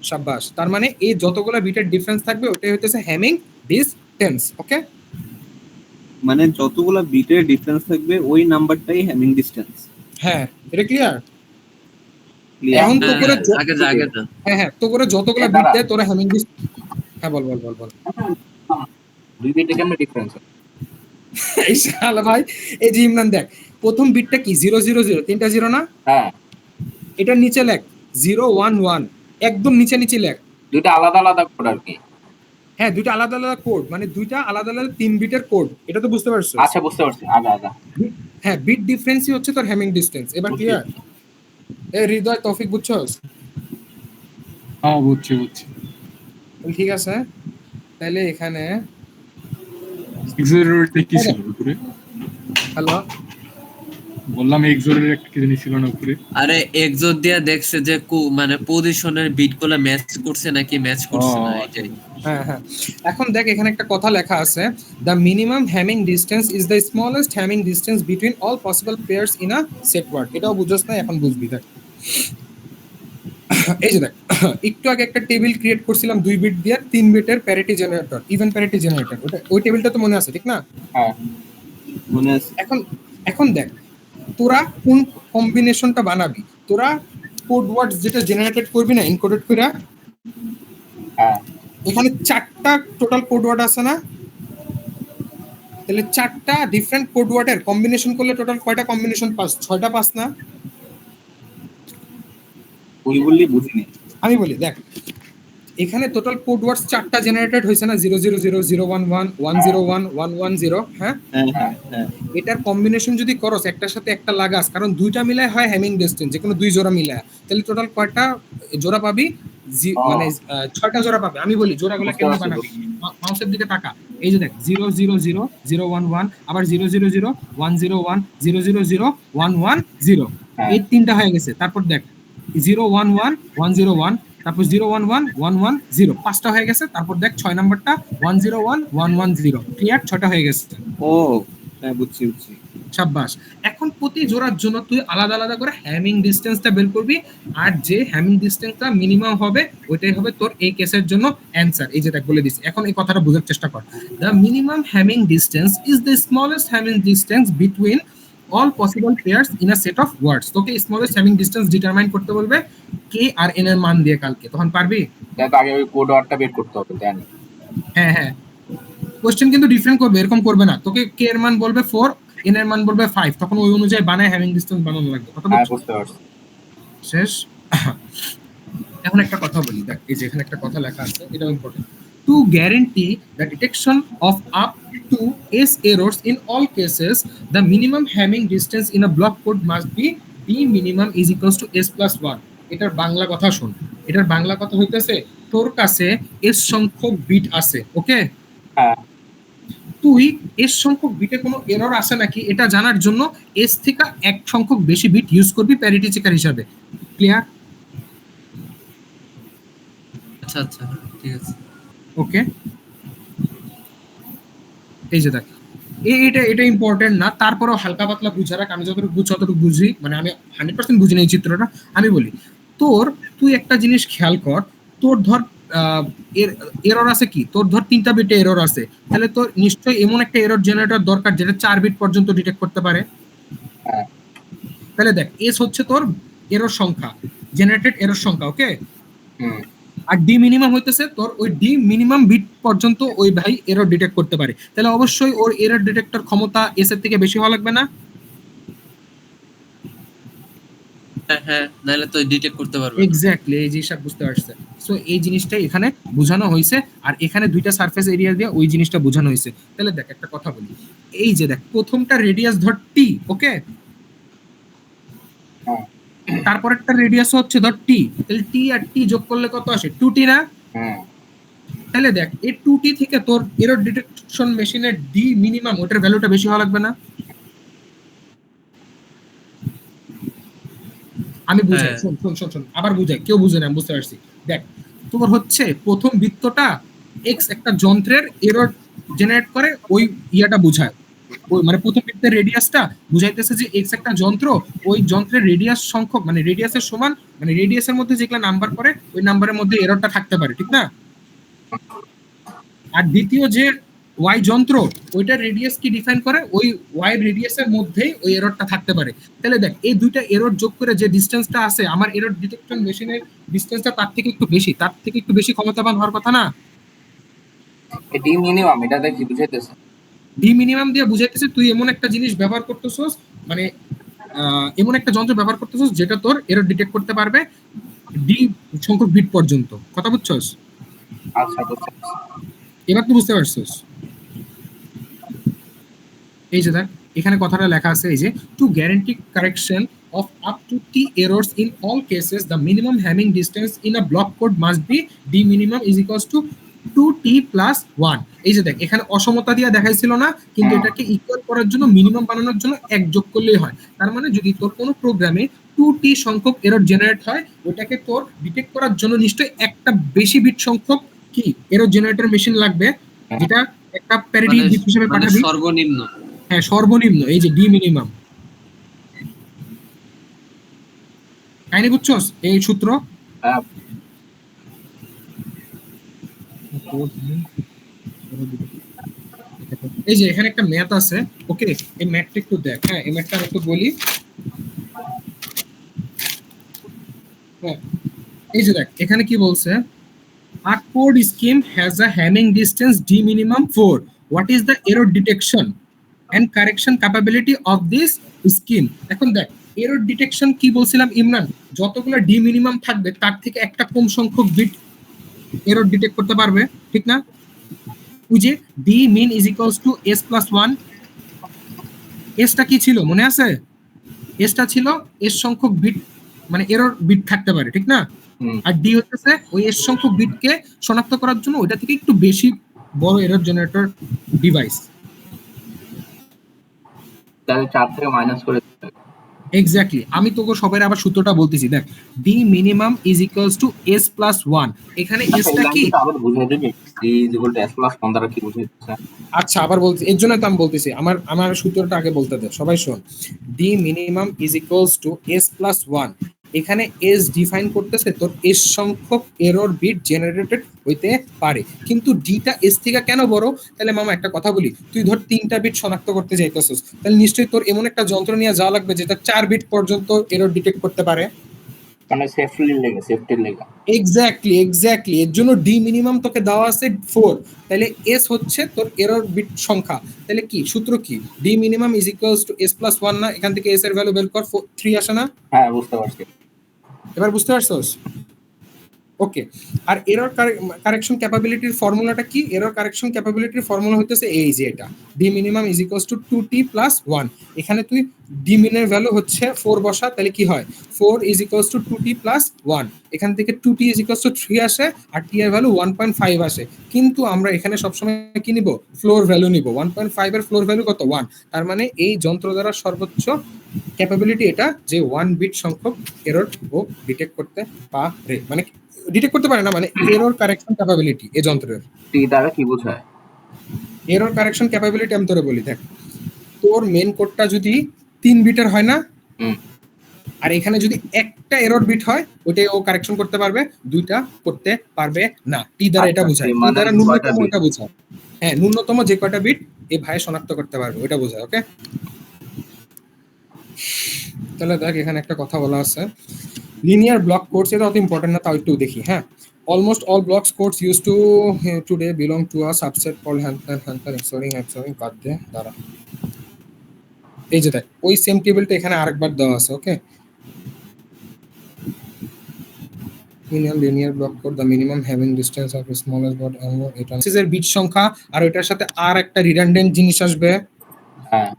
[SPEAKER 1] শাবাশ, তার মানে এই যতগুলা বিটের ডিফারেন্স থাকবে ওটাই হইতেছে হ্যামিং ডিসটেন্স। ওকে,
[SPEAKER 3] মানে যতগুলা বিটের ডিফারেন্স থাকবে ওই নাম্বারটাই হ্যামিং ডিসটেন্স।
[SPEAKER 1] হ্যাঁ এটা ক্লিয়ার?
[SPEAKER 3] ক্লিয়ার?
[SPEAKER 1] এখন তো করে
[SPEAKER 4] আগে যা
[SPEAKER 1] হ্যাঁ তো করে যতগুলা বিট দেয় তোরা হ্যামিং ডিসটেন্স। হ্যাঁ বল
[SPEAKER 2] দুই বিটে কেমন ডিফারেন্স?
[SPEAKER 1] এই শালা ভাই, এই যে ইমরান দেখ প্রথম বিটটা কি 000, তিনটা জিরো না?
[SPEAKER 2] হ্যাঁ,
[SPEAKER 1] এটার নিচে লেখ 011, একদম নিচে লেখ।
[SPEAKER 2] দুইটা আলাদা আলাদা কোড আর কি।
[SPEAKER 1] হ্যাঁ দুইটা আলাদা কোড, মানে দুইটা আলাদা 3 বিটের কোড, এটা তো বুঝতে পারছো?
[SPEAKER 2] আচ্ছা বুঝতে পারছি, আগা।
[SPEAKER 1] হ্যাঁ বিট ডিফারেন্সই হচ্ছে তোর হ্যামিং ডিসটেন্স। এবার ক্লিয়ার? এই হৃদয় তৌফিক বুঝছস?
[SPEAKER 5] হ্যাঁ বুঝছি।
[SPEAKER 1] ঠিক আছে, তাহলে এখানে
[SPEAKER 5] এক্সোরেটে কি ছিল উপরে?
[SPEAKER 1] হ্যালো
[SPEAKER 5] বললাম এক্সোরেটের একটা কি জিনিস ছিল না উপরে?
[SPEAKER 4] আরে এক্সোর দিয়া দেখছে যে মানে পজিশনের বিটগুলো ম্যাচ করছে নাকি ম্যাচ করছে না, এটাই।
[SPEAKER 1] হ্যাঁ এখন দেখ এখানে একটা কথা লেখা আছে, the minimum Hamming distance is the smallest Hamming distance between all possible pairs in a set word. এটাও বুঝছস না, এখন বুঝবি। দেখ এই যে দেখ একটু আগে একটা টেবিল ক্রিয়েট করছিলাম 2 বিট দিয়ে, 3 বিটের parity generator, even parity generator, ওই টেবিলটা তো মনে আছে ঠিক না?
[SPEAKER 2] হ্যাঁ
[SPEAKER 3] মনে আছে।
[SPEAKER 1] এখন দেখ তোরা কোন কম্বিনেশনটা বানাবি, তোরা কোড ওয়ার্ডস যেটা জেনারেটেড করবি না এনকোডেড করে,
[SPEAKER 2] হ্যাঁ
[SPEAKER 1] এখানে 4টা টোটাল কোড ওয়ার্ড আছে না? তাহলে 4টা ডিফারেন্ট কোড ওয়ার্ডের কম্বিনেশন করলে টোটাল কয়টা কম্বিনেশন পাস? 6টা পাস না?
[SPEAKER 3] বললি বুঝিনি।
[SPEAKER 1] আমি বলি দেখ এখানে টোটাল কোড ওয়ার্ডস 4টা জেনারেটেড হয়েছে না, 0000111 101 110, হ্যাঁ?
[SPEAKER 3] হ্যাঁ
[SPEAKER 1] এটার কম্বিনেশন যদি করস একটার সাথে একটা লাগাস, কারণ দুইটা মিলায় হয় হ্যামিং ডিসটেন্স, যে কোনো দুই জোড়া মিলায়, তাহলে টোটাল কয়টা জোড়া পাবি? মানে 6টা জোড়া পাবে। আমি বলি জোড়াগুলো কেমনে বানাবি, মাউসের দিকে তাকা, এই যে দেখ 0000111, আবার 000 101 000 110, এই তিনটা হয়ে গেছে। তারপর দেখ 011 101, তারপর 011 110, 5টা হয়ে গেছে। তারপর দেখ 6 নাম্বারটা 101 110, ক্লিয়ার? 6টা হয়ে গেছে।
[SPEAKER 3] ও হ্যাঁ বুঝছি।
[SPEAKER 1] শাবাশ। এখন প্রতি জোড়ার জন্য তুই আলাদা আলাদা করে হ্যামিং ডিসটেন্সটা বের করবি, আর যে হ্যামিং ডিসটেন্সটা মিনিমাম হবে ওইটাই হবে তোর এই কেসের জন্য অ্যানসার। এই যে দেখ বলে দিছি, এখন এই কথাটা বোঝার চেষ্টা কর। The minimum Hamming distance is the smallest Hamming distance between all possible pairs in a set of words. তোকে স্মলেস্ট হ্যামিং ডিসটেন্স ডিটারমাইন করতে বলবে কে আর এন এর মান দিয়ে কালকে, তখন পারবি?
[SPEAKER 2] দেখ আগে ওই কোড ওয়ার্ডটা বের করতে হবে, দেন
[SPEAKER 1] হ্যাঁ কোশ্চেন কিন্তু ডিফারেন্ট করবে, এরকম করবে না। তোকে কে এর মান বলবে 4, এন এর মান বলবে 5, তখন ওই অনুযায়ী বানায় হ্যামিং ডিসটেন্স বানানো লাগবে। কথা
[SPEAKER 2] হ্যাঁ
[SPEAKER 1] বুঝছো?
[SPEAKER 2] বুঝতে পারছি।
[SPEAKER 1] শেষ। এখন একটা কথা বলি, দেখ এই যে এখানে একটা কথা লেখা আছে, এটাও important. To guarantee the detection of up to s errors in all cases, the minimum Hamming distance in a block code must be d minimum is equals to S plus 1। এটার বাংলা কথা শোন, এটার বাংলা কথা হইতেছে তোর কাছে এস সংখ্যক bit আছে, ওকে?
[SPEAKER 2] হ্যাঁ
[SPEAKER 1] তুই এস সংখ্যক বিটে কোনো এরর আছে নাকি এটা জানার জন্য এস থেকে এক সংখ্যক বেশি বিট ইউজ করবি প্যারিটি চেকার হিসাবে, ক্লিয়ার?
[SPEAKER 4] আচ্ছা ঠিক আছে।
[SPEAKER 1] ওকে, এই যে দেখ এটা ইম্পর্টেন্ট না, তারপরেও হালকা পাতলা বুঝা রাখ। আমি যতটুকু বুঝি ততটুকু বুঝি, মানে আমি 100% বুঝি না এই চিত্রটা। আমি বলি তুই একটা জিনিস খেয়াল কর, তোর ধর এরর আছে কি, তোর ধর 3টা বিটে এরর আছে, তাহলে তোর নিশ্চয়ই এমন একটা এরর জেনারেটর দরকার যেটা 4 বিট পর্যন্ত ডিটেক্ট করতে পারে।
[SPEAKER 2] হ্যাঁ
[SPEAKER 1] তাহলে দেখ এস হচ্ছে তোর এরর সংখ্যা, জেনারেটেড এরর সংখ্যা, ওকে? আর ডি মিনিমাম হইতেছে তোর ওই ডি মিনিমাম বিট পর্যন্ত ওই ভাই এরর ডিটেক্ট করতে পারে। তাহলে অবশ্যই ওর এরর ডিটেক্টর ক্ষমতা এস এর থেকে বেশি হওয়া লাগবে না?
[SPEAKER 4] হ্যাঁ নাহলে তো ডিটেক্ট করতে পারবে।
[SPEAKER 1] এক্স্যাক্টলি, এই জিনিসটা বুঝতে পারছে। সো এই জিনিসটাই এখানে বোঝানো হয়েছে, আর এখানে দুইটা সারফেস এরিয়া দিয়ে ওই জিনিসটা বোঝানো হয়েছে। তাহলে দেখ একটা কথা বলি, এই যে দেখ প্রথমটা রেডিয়াস ধর টি, ওকে? তারপরেরটা রেডিয়াস হচ্ছে ধর টি, তাহলে টি আর টি যোগ করলে কত আসে? 2t না? তাহলে দেখ এই 2t থেকে তোর এরর ডিটেকশন মেশিনের ডি মিনিমাম ওটার ভ্যালুটা বেশি হওয়া লাগবে না? আমি বুঝাই, শোন আবার বুঝাই, কেউ বুঝে না, আমি বুঝতে পারছি। দেখ তোর হচ্ছে প্রথম বৃত্তটা এক্স একটা যন্ত্রের এরর জেনারেট করে, ওই ইয়াটা বুঝায়, ওই মানে প্রথম বৃত্তের রেডিয়াসটা বুঝাইতেছে যে এক্স একটা যন্ত্র, ওই যন্ত্রের রেডিয়াস সংখ্যক মানে রেডিয়াসের সমান, মানে রেডিয়াসের মধ্যে যেগুলা নাম্বার পড়ে ওই নাম্বারের মধ্যে এররটা থাকতে পারে, ঠিক না? আর দ্বিতীয় যে ওয়াই যন্ত্র, ওইটার রেডিয়াস কি ডিফাইন করে, ওই ওয়াই রেডিয়াসের মধ্যেই ওই এররটা থাকতে পারে। তাহলে দেখ এই দুইটা এরর যোগ করে যে ডিসটেন্সটা আছে, আমার এরর ডিটেকশন মেশিনের ডিসটেন্সটা তার থেকে একটু বেশি ক্ষমতাবান হওয়ার কথা না?
[SPEAKER 2] ডি মিনিমাম এটা দেখি বুঝাইতেছে,
[SPEAKER 1] ডি মিনিমাম দিয়ে বুঝাইতেছে তুই এমন একটা জিনিস ব্যবহার করতেছস, মানে এমন একটা যন্ত্র ব্যবহার করতেছস যেটা তোর এরর ডিটেক্ট করতে পারবে ডি সংখ্যক বিট পর্যন্ত। কথা বুঝছস?
[SPEAKER 2] আচ্ছা বুঝতে পারছি।
[SPEAKER 1] এবার তো বুঝতে পারছস। এই যে দেখ এখানে কথাটা লেখা আছে, এই যে to guarantee correction of up to t errors in all cases, the minimum Hamming distance in a block code must be d minimum is equals to 2t plus 1. এই যে দেখ এখানে অসমতা দিয়ে দেখাইছিল না, কিন্তু এটাকে ইকুয়াল করার জন্য মিনিমাম বানানোর জন্য এক যোগ করলেই হয়। তার মানে যদি তোর কোনো প্রোগ্রামে 2t সংখ্যক এরর জেনারেট হয়, ওটাকে তোর ডিটেক্ট করার জন্য নিশ্চয়ই একটা বেশি বিট সংখ্যক কি এরর জেনারেটর মেশিন লাগবে, যেটা একটা প্যারিটি বিট হিসেবে পাঠাবি
[SPEAKER 4] সর্বনিম্ন।
[SPEAKER 1] হ্যাঁ সর্বনিম্ন, এই যে ডি মিনিমাম। কাহিনী বুঝছস এই সূত্র? এই যে এখানে একটা ম্যাথ আছে, ওকে? এই ম্যাথটা একটু দেখ। হ্যাঁ এই ম্যাথটা আমি একটু বলি। হ্যাঁ এই যে দেখ এখানে কি বলছে, a code scheme has a Hamming distance d minimum 4. What is the error detection and correction capability of this scheme? এখন দেখ এরর ডিটেকশন কি বলছিলাম ইমরান, যতগুলো ডি মিনিমাম থাকবে তার থেকে একটা কম সংখ্যক বিট এরর ডিটেক্ট করতে পারবে, ঠিক না? ওই যে D min is equals to S plus one, এসটা কি ছিল মনে আছে? এসটা ছিল এস সংখ্যক বিট, মানে এরর বিট থাকতে পারে, ঠিক না?
[SPEAKER 2] হুম।
[SPEAKER 1] আর ডি হচ্ছে ওই এস সংখ্যক বিটকে শনাক্ত করার জন্য ওইটা থেকে একটু বেশি বড় এরর জেনারেটর ডিভাইস।
[SPEAKER 2] তাহলে 4 থেকে মাইনাস করে দিতে হবে।
[SPEAKER 1] এক্স্যাক্টলি, আমি তোকে সবাই আবার সূত্রটা বলতেছি, দেখ D minimum is equals to S plus one. এখানে
[SPEAKER 2] আচ্ছা, এই
[SPEAKER 1] এসটা কি?
[SPEAKER 2] লাইনটা আবার বুঝিয়ে দিবি D is equal to S plus 1 দ্বারা কি বুঝাইতেছে?
[SPEAKER 1] আচ্ছা আবার বলছি, এর জন্য তো আমি বলতেছি, আমার সূত্রটা আগে বলতে দে, সবাই শোন। D minimum is equals to S plus one. এখানে এস ডিফাইন করতেছে তোর এস সংখ্যক এরর বিট জেনারেটেড হইতে পারে, কিন্তু ডিটা এস থেকে কেন বড়? তাহলে মামা একটা কথা বলি, তুই ধর 3টা বিট শনাক্ত করতে যাইতেছিস, তাহলে নিশ্চয়ই তোর এমন একটা যন্ত্র নিয়ে যাওয়া লাগবে যেটা 4 বিট পর্যন্ত এরর ডিটেক্ট করতে পারে।
[SPEAKER 2] মানে সেফটির লেগে।
[SPEAKER 1] এক্স্যাক্টলি এর জন্য ডি মিনিমাম তোকে দেওয়া আছে 4, তাহলে এস হচ্ছে তোর এরর বিট সংখ্যা। তাহলে কি সূত্র কি? D minimum is equals to S plus 1 না? এখান থেকে এস এর ভ্যালু বের কর, 3 আসে না?
[SPEAKER 2] হ্যাঁ, বুঝতে পারছি।
[SPEAKER 1] এবার বুঝতে পারছস? ওকে। আর এরর কারেকশন ক্যাপাবিলিটির ফর্মুলাটা কি? এরর কারেকশন ক্যাপাবিলিটির ফর্মুলা হইতেছে এই যে এটা, D minimum is equals two 2t plus 1। এখানে তুই ডি মিনের ভ্যালু হচ্ছে 4 বসা, তাহলে কি হয়? 4 is equals two 2t plus 1। এখান থেকে 2t ইজ ইকুয়ালস টু 3 আসে, আর t এর ভ্যালু 1.5 আসে। কিন্তু আমরা এখানে সবসময় কি নিব? ফ্লোর ভ্যালু নিব। 1.5 এর ফ্লোর ভ্যালু কত? 1। তার মানে এই যন্ত্র দ্বারা সর্বোচ্চ ক্যাপাবিলিটি এটা যে 1 বিট সংখ্যক এরর ও ডিটেক্ট করতে পারে, মানে ডিটেক্ট করতে পারে না, মানে এরর কারেকশন ক্যাপাবিলিটি এই যন্ত্রের।
[SPEAKER 2] টি দ্বারা কি বোঝায়?
[SPEAKER 1] এরর কারেকশন ক্যাপাবিলিটি আমি তোরে বলি, দেখ তোর মেন কোডটা যদি 3 বিটের হয় না,
[SPEAKER 2] হুম।
[SPEAKER 1] আর এখানে যদি একটা এরর বিট হয়, ওটাই ও কারেকশন করতে পারবে, দুইটা করতে পারবে না। টি দ্বারা এটা
[SPEAKER 2] আচ্ছা,
[SPEAKER 1] বোঝায়, টি
[SPEAKER 2] মানে
[SPEAKER 1] দ্বারা
[SPEAKER 2] কয়টা
[SPEAKER 1] ন্যূনতম
[SPEAKER 2] bit?
[SPEAKER 1] ওটা বোঝায়। হ্যাঁ, ন্যূনতম যে কয়টা বিট এই ভাই শনাক্ত করতে পারবে ওটা বোঝায়। ওকে, তাহলে দেখ এখানে একটা কথা বলা আছে, লিনিয়ার ব্লক কোডস, এটা অত ইম্পর্টেন্ট না, তাও একটু দেখি। হ্যাঁ, almost all blocks codes use to today belong to a subset called হ্যান্ডার এক্সোরিং বাদ দে দ্বারা। এই যে দেখ ওই সেম টেবিলটা এখানে আরেকবার দেওয়া আছে। Okay, linear block code the minimum having distance of smallest but এটা এর বিট সংখ্যা, আর ওইটার সাথে আর একটা রিডান্ডেন্ট জিনিস আসবে।
[SPEAKER 2] হ্যাঁ,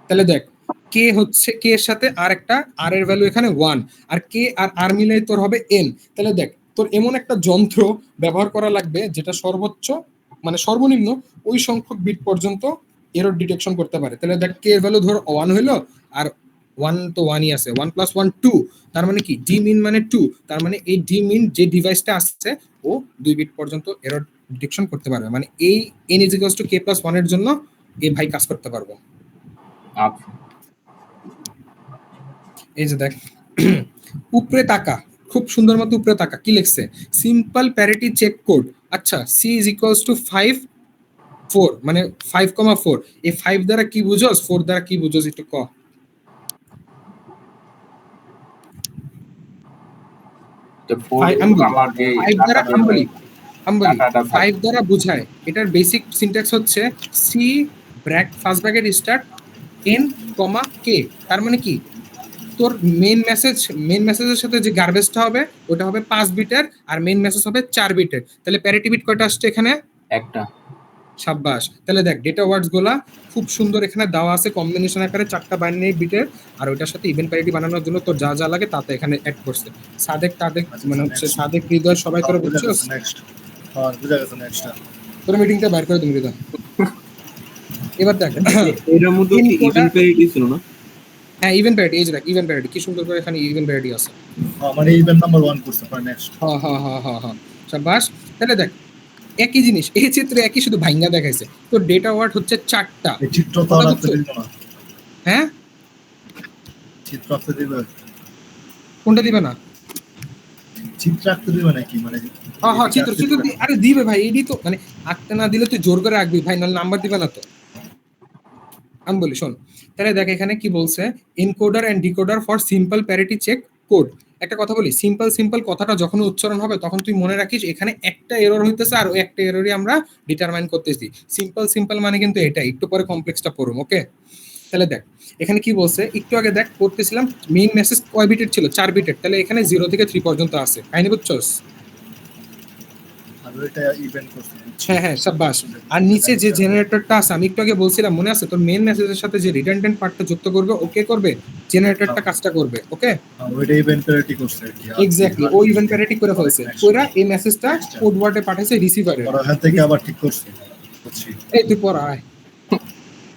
[SPEAKER 1] তাহলে দেখ কে হচ্ছে, কে এর সাথে আর একটা আর এর ভ্যালু এখানে 1, আর কে আর আর মিলে তোর হবে n। তাহলে দেখ তোর এমন একটা যন্ত্র ব্যবহার করা লাগবে যেটা সর্বোচ্চ মানে সর্বনিম্ন ওই সংখ্যক বিট পর্যন্ত এরর ডিটেকশন করতে পারে। তাহলে দেখ কে এর ভ্যালু ধর 1 হইলো, আর 1 তো 1ই আছে, 1 + 1 2, তার মানে কি ডি মিন মানে 2, তার মানে এই ডি মিন যে ডিভাইসটা আসছে ও 2 বিট পর্যন্ত এরর ডিটেকশন করতে পারবে, মানে এই n = k + 1 এর জন্য এই ভাই কাজ করতে পারবে।
[SPEAKER 2] আচ্ছা।
[SPEAKER 1] এই যে দেখ উপরে তাকা, খুব সুন্দর মতো উপরে তাকা, কি লিখছে? Simple parity check code. আচ্ছা, c = 5 4, মানে 5,4। এই 5 দ্বারা কি বুঝোস, 4 দ্বারা কি বুঝোস একটু ক।
[SPEAKER 2] তো 4
[SPEAKER 1] আমি বলি,
[SPEAKER 2] আমার যে
[SPEAKER 1] 5 দ্বারা আমি বলি
[SPEAKER 2] টাকাটা
[SPEAKER 1] 5 দ্বারা বোঝায়, এটার বেসিক সিনট্যাক্স হচ্ছে c BRAC first bracket start n, k। তার মানে কি তোর মেইন মেসেজের সাথে যে গার্বেজটা হবে ওটা হবে 5 বিটের, আর মেইন মেসেজ হবে 4 বিটের। তাহলে প্যারিটি বিট কয়টা আসছে এখানে?
[SPEAKER 2] একটা।
[SPEAKER 1] সাব্বাস। তাহলে দেখ ডেটা ওয়ার্ডস গুলা খুব সুন্দর এখানে দেওয়া আছে কম্বিনেশন আকারে 4টা বাইনারি বিটের, আর ওইটার সাথে ইভেন্ট প্যারিটি বানানোর জন্য তোর যা যা লাগে তাতে এখানে অ্যাড করছে। সাদেক মানে হচ্ছে সাদেক হৃদয় সবাই করে বুঝছস?
[SPEAKER 6] নেক্সট হ্যাঁ বুঝা গেছে নেক্সট
[SPEAKER 1] তোর মিটিংটা বাইর করে দিন হৃদয়। এবার দেখ
[SPEAKER 3] এর মধ্যে কি ইভেন্ট প্যারিটি ছিল না?
[SPEAKER 1] হ্যাঁ, ইভেন্ট প্যারিটি, এই যে দেখ ইভেন্ট প্যারিটি কি সুন্দর করে এখানে ইভেন্ট প্যারিটি আছে।
[SPEAKER 6] মানে ইভেন্ট নাম্বার 1 করছে পর নেক্সট
[SPEAKER 1] হ্যাঁ সাব্বাস। তাহলে দেখ একই জিনিস এই চিত্রে একই, শুধু ভাইঙ্গা দেখাইছে। তো ডেটা ওয়ার্ড হচ্ছে 4টা।
[SPEAKER 6] এই চিত্র তো রাখতে দিল না।
[SPEAKER 1] হ্যাঁ,
[SPEAKER 6] চিত্র রাখতে দিবে,
[SPEAKER 1] কোনটা দিবে না?
[SPEAKER 6] চিত্র রাখতে দিবে নাকি মানে?
[SPEAKER 1] হ্যাঁ চিত্র আরে দিবে ভাই, এডি তো মানে আঁকতে না দিলে তুই জোর করে আঁকবি ভাই, নাহলে নাম্বার দিবে না তো। আমি বলি শোন, তাহলে দেখ এখানে কি বলছে, encoder and decoder for simple parity check code. একটা কথা বলি, সিম্পল কথাটা যখন উচ্চারণ হবে তখন তুই মনে রাখিস এখানে একটা এরর হইতেছে, আর ওই একটা এররই আমরা ডিটারমাইন করতেছি। সিম্পল মানে কিন্তু এটা, একটু পরে কমপ্লেক্সটা পড়ুম। ওকে, তাহলে দেখ এখানে কি বলছে, একটু আগে দেখ পড়তেছিলাম মেইন মেসেজ কয় বিটের ছিল? 4 বিটের। তাহলে এখানে 0 থেকে 3 পর্যন্ত আছে, কাহিনী বুঝছস?
[SPEAKER 6] ওইটা ইভেন্ট করছে
[SPEAKER 1] হ্যাঁ হ্যাঁ সাব্বাস। আর নিচে যে জেনারেটরটা আছে আমি একটু আগে বলছিলাম মনে আছে তোর মেইন মেসেজের সাথে যে রিডান্ডেন্ট পার্টটা যুক্ত করবে ওকে করবে জেনারেটরটা কাজটা করবে ওকে
[SPEAKER 6] ওইটা ইভেন্ট প্যারিটি করছে আর কি
[SPEAKER 1] এক্স্যাক্টলি ও ইভেন্ট প্যারিটি করে ফেলছে ওরা এই মেসেজটা কোড ওয়ার্ডে পাঠাইছে রিসিভারে
[SPEAKER 6] ওরা হাত থেকে আবার ঠিক করছে বুঝছি
[SPEAKER 1] এই তুই পড়া আয়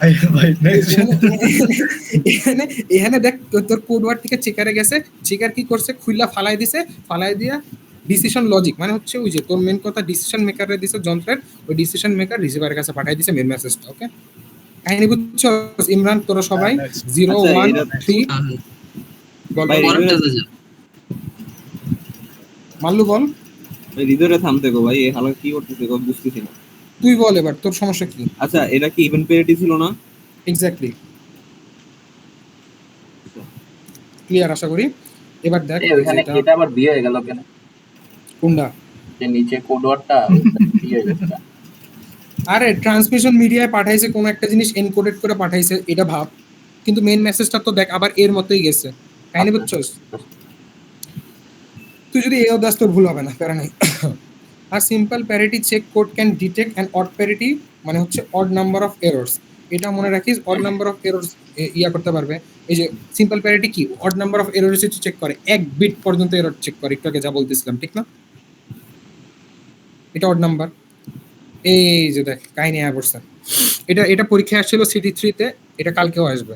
[SPEAKER 6] ভাই ভাই নেক্সট
[SPEAKER 1] এখানে এখানে দেখ তোর কোড ওয়ার্ড থেকে চেকারে গেছে চেকার কি করছে খুইলা ফালাই দিছে ফালাই দিয়া ডিসিশন লজিক মানে হচ্ছে ওই যে তোর মেন কথা ডিসিশন মেকারে দিছে যন্ত্রের ওই ডিসিশন মেকার রিসিভারের কাছে পাঠাই দিছে মেন মেসেজটা ওকে কাহিনী বুঝছো ইমরান তোরা সবাই 0
[SPEAKER 3] আচ্ছা,
[SPEAKER 1] 1
[SPEAKER 3] এটা
[SPEAKER 1] 3 বল
[SPEAKER 3] ভাই,
[SPEAKER 1] বল,
[SPEAKER 4] পরেরটা যা।
[SPEAKER 1] মাল্লু বল
[SPEAKER 3] ভাই হৃদয়ে থামতে গো ভাই, এই হালকা কি করতেছে গো বুঝতেছি না।
[SPEAKER 1] তুই বল এবার তোর সমস্যা কি
[SPEAKER 3] আচ্ছা এটা কি ইভেন্ট প্যারিটি ছিল না?
[SPEAKER 1] এক্স্যাক্টলি ক্লিয়ার আশা করি এবার দেখ
[SPEAKER 2] ওইখানে
[SPEAKER 1] এটা
[SPEAKER 2] এটা আবার বিয়ে হয়ে গেল কেন?
[SPEAKER 1] কোনটা
[SPEAKER 2] যে নিচে কোড ওয়ার্ডটা বিয়ে হয়ে গেছে।
[SPEAKER 1] আরে ট্রান্সমিশন মিডিয়ায় পাঠাইছে কোন একটা জিনিস এনকোডেড করে পাঠাইছে এটা ভাব কিন্তু মেইন মেসেজটা তো দেখ আবার এর মতোই গেছে কাহিনী বুঝছস তুই যদি এও দাস তোর ভুল হবে না প্যারা নাই আর simple parity check code can detect an odd parity মানে হচ্ছে অড নাম্বার অফ এরর্স এটা মনে রাখিস অড নাম্বার অফ এরর্স ইয়া করতে পারবে এই যে সিম্পল প্যারিটি কি odd number of errors check করে এক বিট পর্যন্ত এরর চেক করে একটু আগে যা বলতেছিলাম ঠিক না এটা অড নাম্বার এই যে দেখ কাহিনী আয়া পড়ছে এটা এটা পরীক্ষায় আসছিল সিটি 3 তে এটা কালকেও আসবে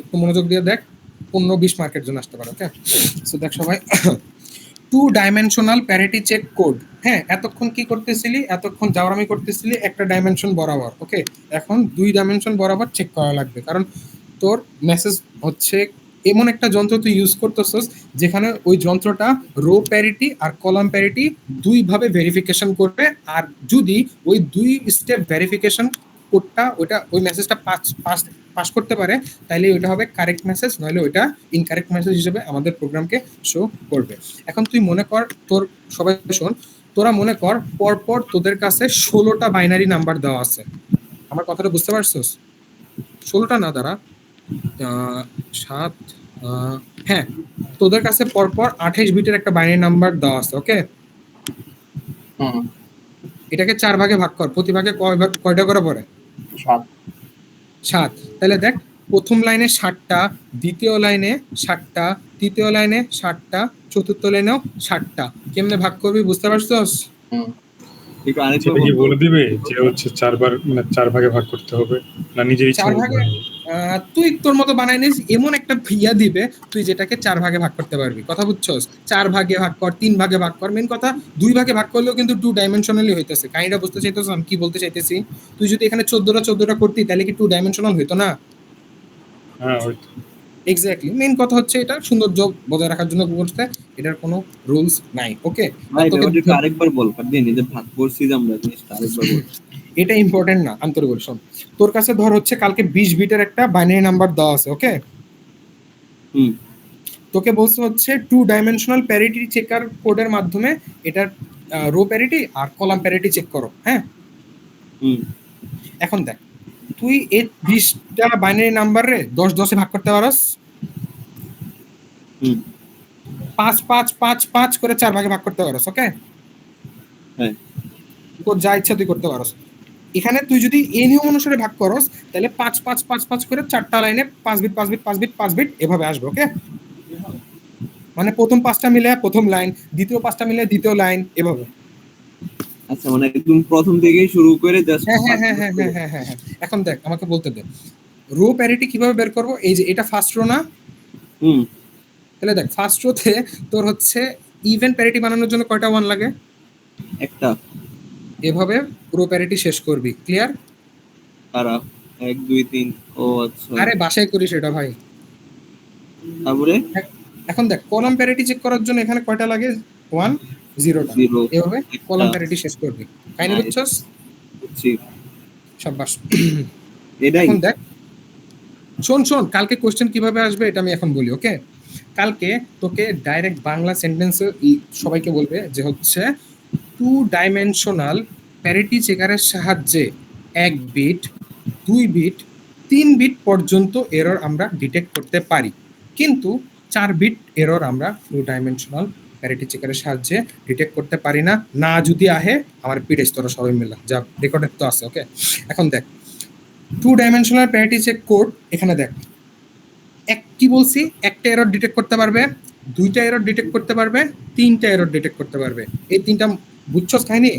[SPEAKER 1] একটু মনোযোগ দিয়ে দেখ 15-20 মার্কের জন্য আসতে পারে ওকে সো দেখ সবাই 2 ডাইমেনশনাল প্যারিটি চেক কোড হ্যাঁ এতক্ষণ কি করতেছিলি এতক্ষণ জাওরামি করতেছিলি একটা ডাইমেনশন বরাবর ওকে এখন 2 ডাইমেনশন বরাবর চেক করা লাগবে কারণ তোর মেসেজ হচ্ছে এমন একটা যন্ত্র তুই ইউজ করতেছস যেখানে ওই যন্ত্রটা রো প্যারিটি আর কলাম প্যারিটি দুই ভাবে ভেরিফিকেশন করবে আর যদি ওই 2 স্টেপ ভেরিফিকেশন কোডটা ওটা ওই মেসেজটা পাস করতে পারে তাহলে ওটা হবে কারেক্ট মেসেজ নইলে ওটা ইনকারেক্ট মেসেজ হিসেবে আমাদের প্রোগ্রামকে শো করবে এখন তুই মনে কর তোর সবাই শোন তোরা মনে কর পরপর তোদের কাছে 16টা বাইনারি নাম্বার দেওয়া আছে আমার কথাটা বুঝতে পারছস 16টা না দ্বারা 7 হ্যাঁ তোদের কাছে পরপর 28 বিটের একটা বাইনারি নাম্বার দেওয়া আছে ওকে
[SPEAKER 2] হুম
[SPEAKER 1] এটাকে 4 ভাগে ভাগ কর প্রতি ভাগে কয়টা করে পড়ে 7 তাহলে দেখ প্রথম লাইনে 7টা দ্বিতীয় লাইনে 7টা তৃতীয় লাইনে 7টা চতুর্থ লাইনেও 7টা কেমনে ভাগ করবি বুঝতে পারছস
[SPEAKER 2] হুম
[SPEAKER 3] একটু আরেকবার
[SPEAKER 5] সেটা কি
[SPEAKER 3] বলবো?
[SPEAKER 5] বলে দিবে যে হচ্ছে 4 বার মানে 4 ভাগে ভাগ করতে হবে না নিজের ইচ্ছা
[SPEAKER 1] 4
[SPEAKER 5] মতো
[SPEAKER 1] ভাগে
[SPEAKER 5] বানাবে?
[SPEAKER 1] তুই তোর মতো বানাই নিস এমন একটা ইয়া দিবে তুই যেটাকে 4 ভাগে ভাগ করতে পারবি কথা বুঝছস 4 ভাগে ভাগ কর 3 ভাগে ভাগ কর মেন কথা 2 ভাগে ভাগ করলেও কিন্তু 2 ডাইমেনশনালি হইতেছে কাহিনীটা বুঝতে চাইতেছ আমি কি বলতে চাইতেছি তুই যদি এখানে 14টা করতি তাহলে কি 2 ডাইমেনশনাল হইতো না
[SPEAKER 5] হ্যাঁ হয়তো।
[SPEAKER 1] এক্স্যাক্টলি মেইন কথা হচ্ছে এটা সৌন্দর্য বজায় রাখার জন্য করতে এটার কোনো রুলস নাই ওকে
[SPEAKER 3] ভাই ব্যাপারটা একটু আরেকবার বল পারবি নিজে ভাগ করছি যে আমরা জিনিসটা আরেকবার বল।
[SPEAKER 1] এটা ইম্পর্টেন্ট না আমি তোর বলি শোন তোর কাছে ধর হচ্ছে কালকে 20 বিটের একটা বাইনারি নাম্বার দেওয়া আছে ওকে
[SPEAKER 3] হুম
[SPEAKER 1] তোকে বলছে হচ্ছে 2 ডাইমেনশনাল প্যারিটি চেকার কোডের মাধ্যমে এটার রো প্যারিটি আর কলাম প্যারিটি চেক করো হ্যাঁ
[SPEAKER 3] হুম
[SPEAKER 1] এখন দেখ তুই এই 20টা বাইনারি নাম্বারে 10 এ ভাগ করতে পারস
[SPEAKER 3] হুম
[SPEAKER 1] 5 করে 4 ভাগে ভাগ করতে পারস ওকে
[SPEAKER 3] হ্যাঁ
[SPEAKER 1] তোর যা ইচ্ছা তুই করতে পারস এখানে তুই যদি এই নিয়ম অনুসারে ভাগ করস তাহলে 5 করে 4টা লাইনে 5 বিট এভাবে আসবে ওকে মানে প্রথম 5টা মিলে প্রথম লাইন দ্বিতীয় 5টা মিলে দ্বিতীয় লাইন এভাবে
[SPEAKER 3] আচ্ছা মানে একদম প্রথম থেকেই শুরু করে জাস্ট
[SPEAKER 1] হ্যাঁ এখন দেখ আমাকে বলতে দে রো প্যারিটি কিভাবে বের করব এই যে এটা ফার্স্ট রো না
[SPEAKER 3] হুম
[SPEAKER 1] তাহলে দেখ ফার্স্ট রোতে তোর হচ্ছে ইভেন প্যারিটি বানানোর জন্য কয়টা ওয়ান লাগে
[SPEAKER 3] একটা
[SPEAKER 1] এভাবে রো প্যারিটি শেষ করবি ক্লিয়ার
[SPEAKER 3] তারা 1 2 3 ও আচ্ছা
[SPEAKER 1] আরে বাসায় করিস এটা ভাই
[SPEAKER 3] তারপরে
[SPEAKER 1] এখন দেখ কলাম প্যারিটি চেক করার জন্য এখানে কয়টা লাগে 1 0টা
[SPEAKER 3] 0
[SPEAKER 1] এভাবে কলাম প্যারিটি শেষ করবি কাহিনী বুঝছস
[SPEAKER 3] বুঝছি
[SPEAKER 1] শাবাশ
[SPEAKER 3] এটাই
[SPEAKER 1] এখন দেখ শোন কালকে কোশ্চেন কিভাবে আসবে এটা আমি এখন বলি ওকে কালকে তোকে ডাইরেক্ট বাংলা সেন্টেন্সে সবাইকে বলবে যে হচ্ছে 2 ডাইমেনশনাল প্যারিটি চেকারের সাহায্যে 1 বিট 2 বিট 3 বিট পর্যন্ত এরর আমরা ডিটেক্ট করতে পারি কিন্তু 4 বিট এরর আমরা 2 ডাইমেনশনাল প্যারিটি চেকারের সাহায্যে ডিটেক্ট করতে পারি না, না যদি আহে আমার পিডেস তোরা সবাই মিলে যা রেকর্ডেড তো আছে। ওকে, এখন দেখ 2 ডাইমেনশনাল প্যারিটি চেক কোড, এখানে দেখ কি বলছি, একটা এরর ডিটেক্ট করতে পারবে, 2টা এরর ডিটেক্ট করতে পারবে, 3টা এরর ডিটেক্ট করতে পারবে। এই 3টা বুঝছস কাহিনী?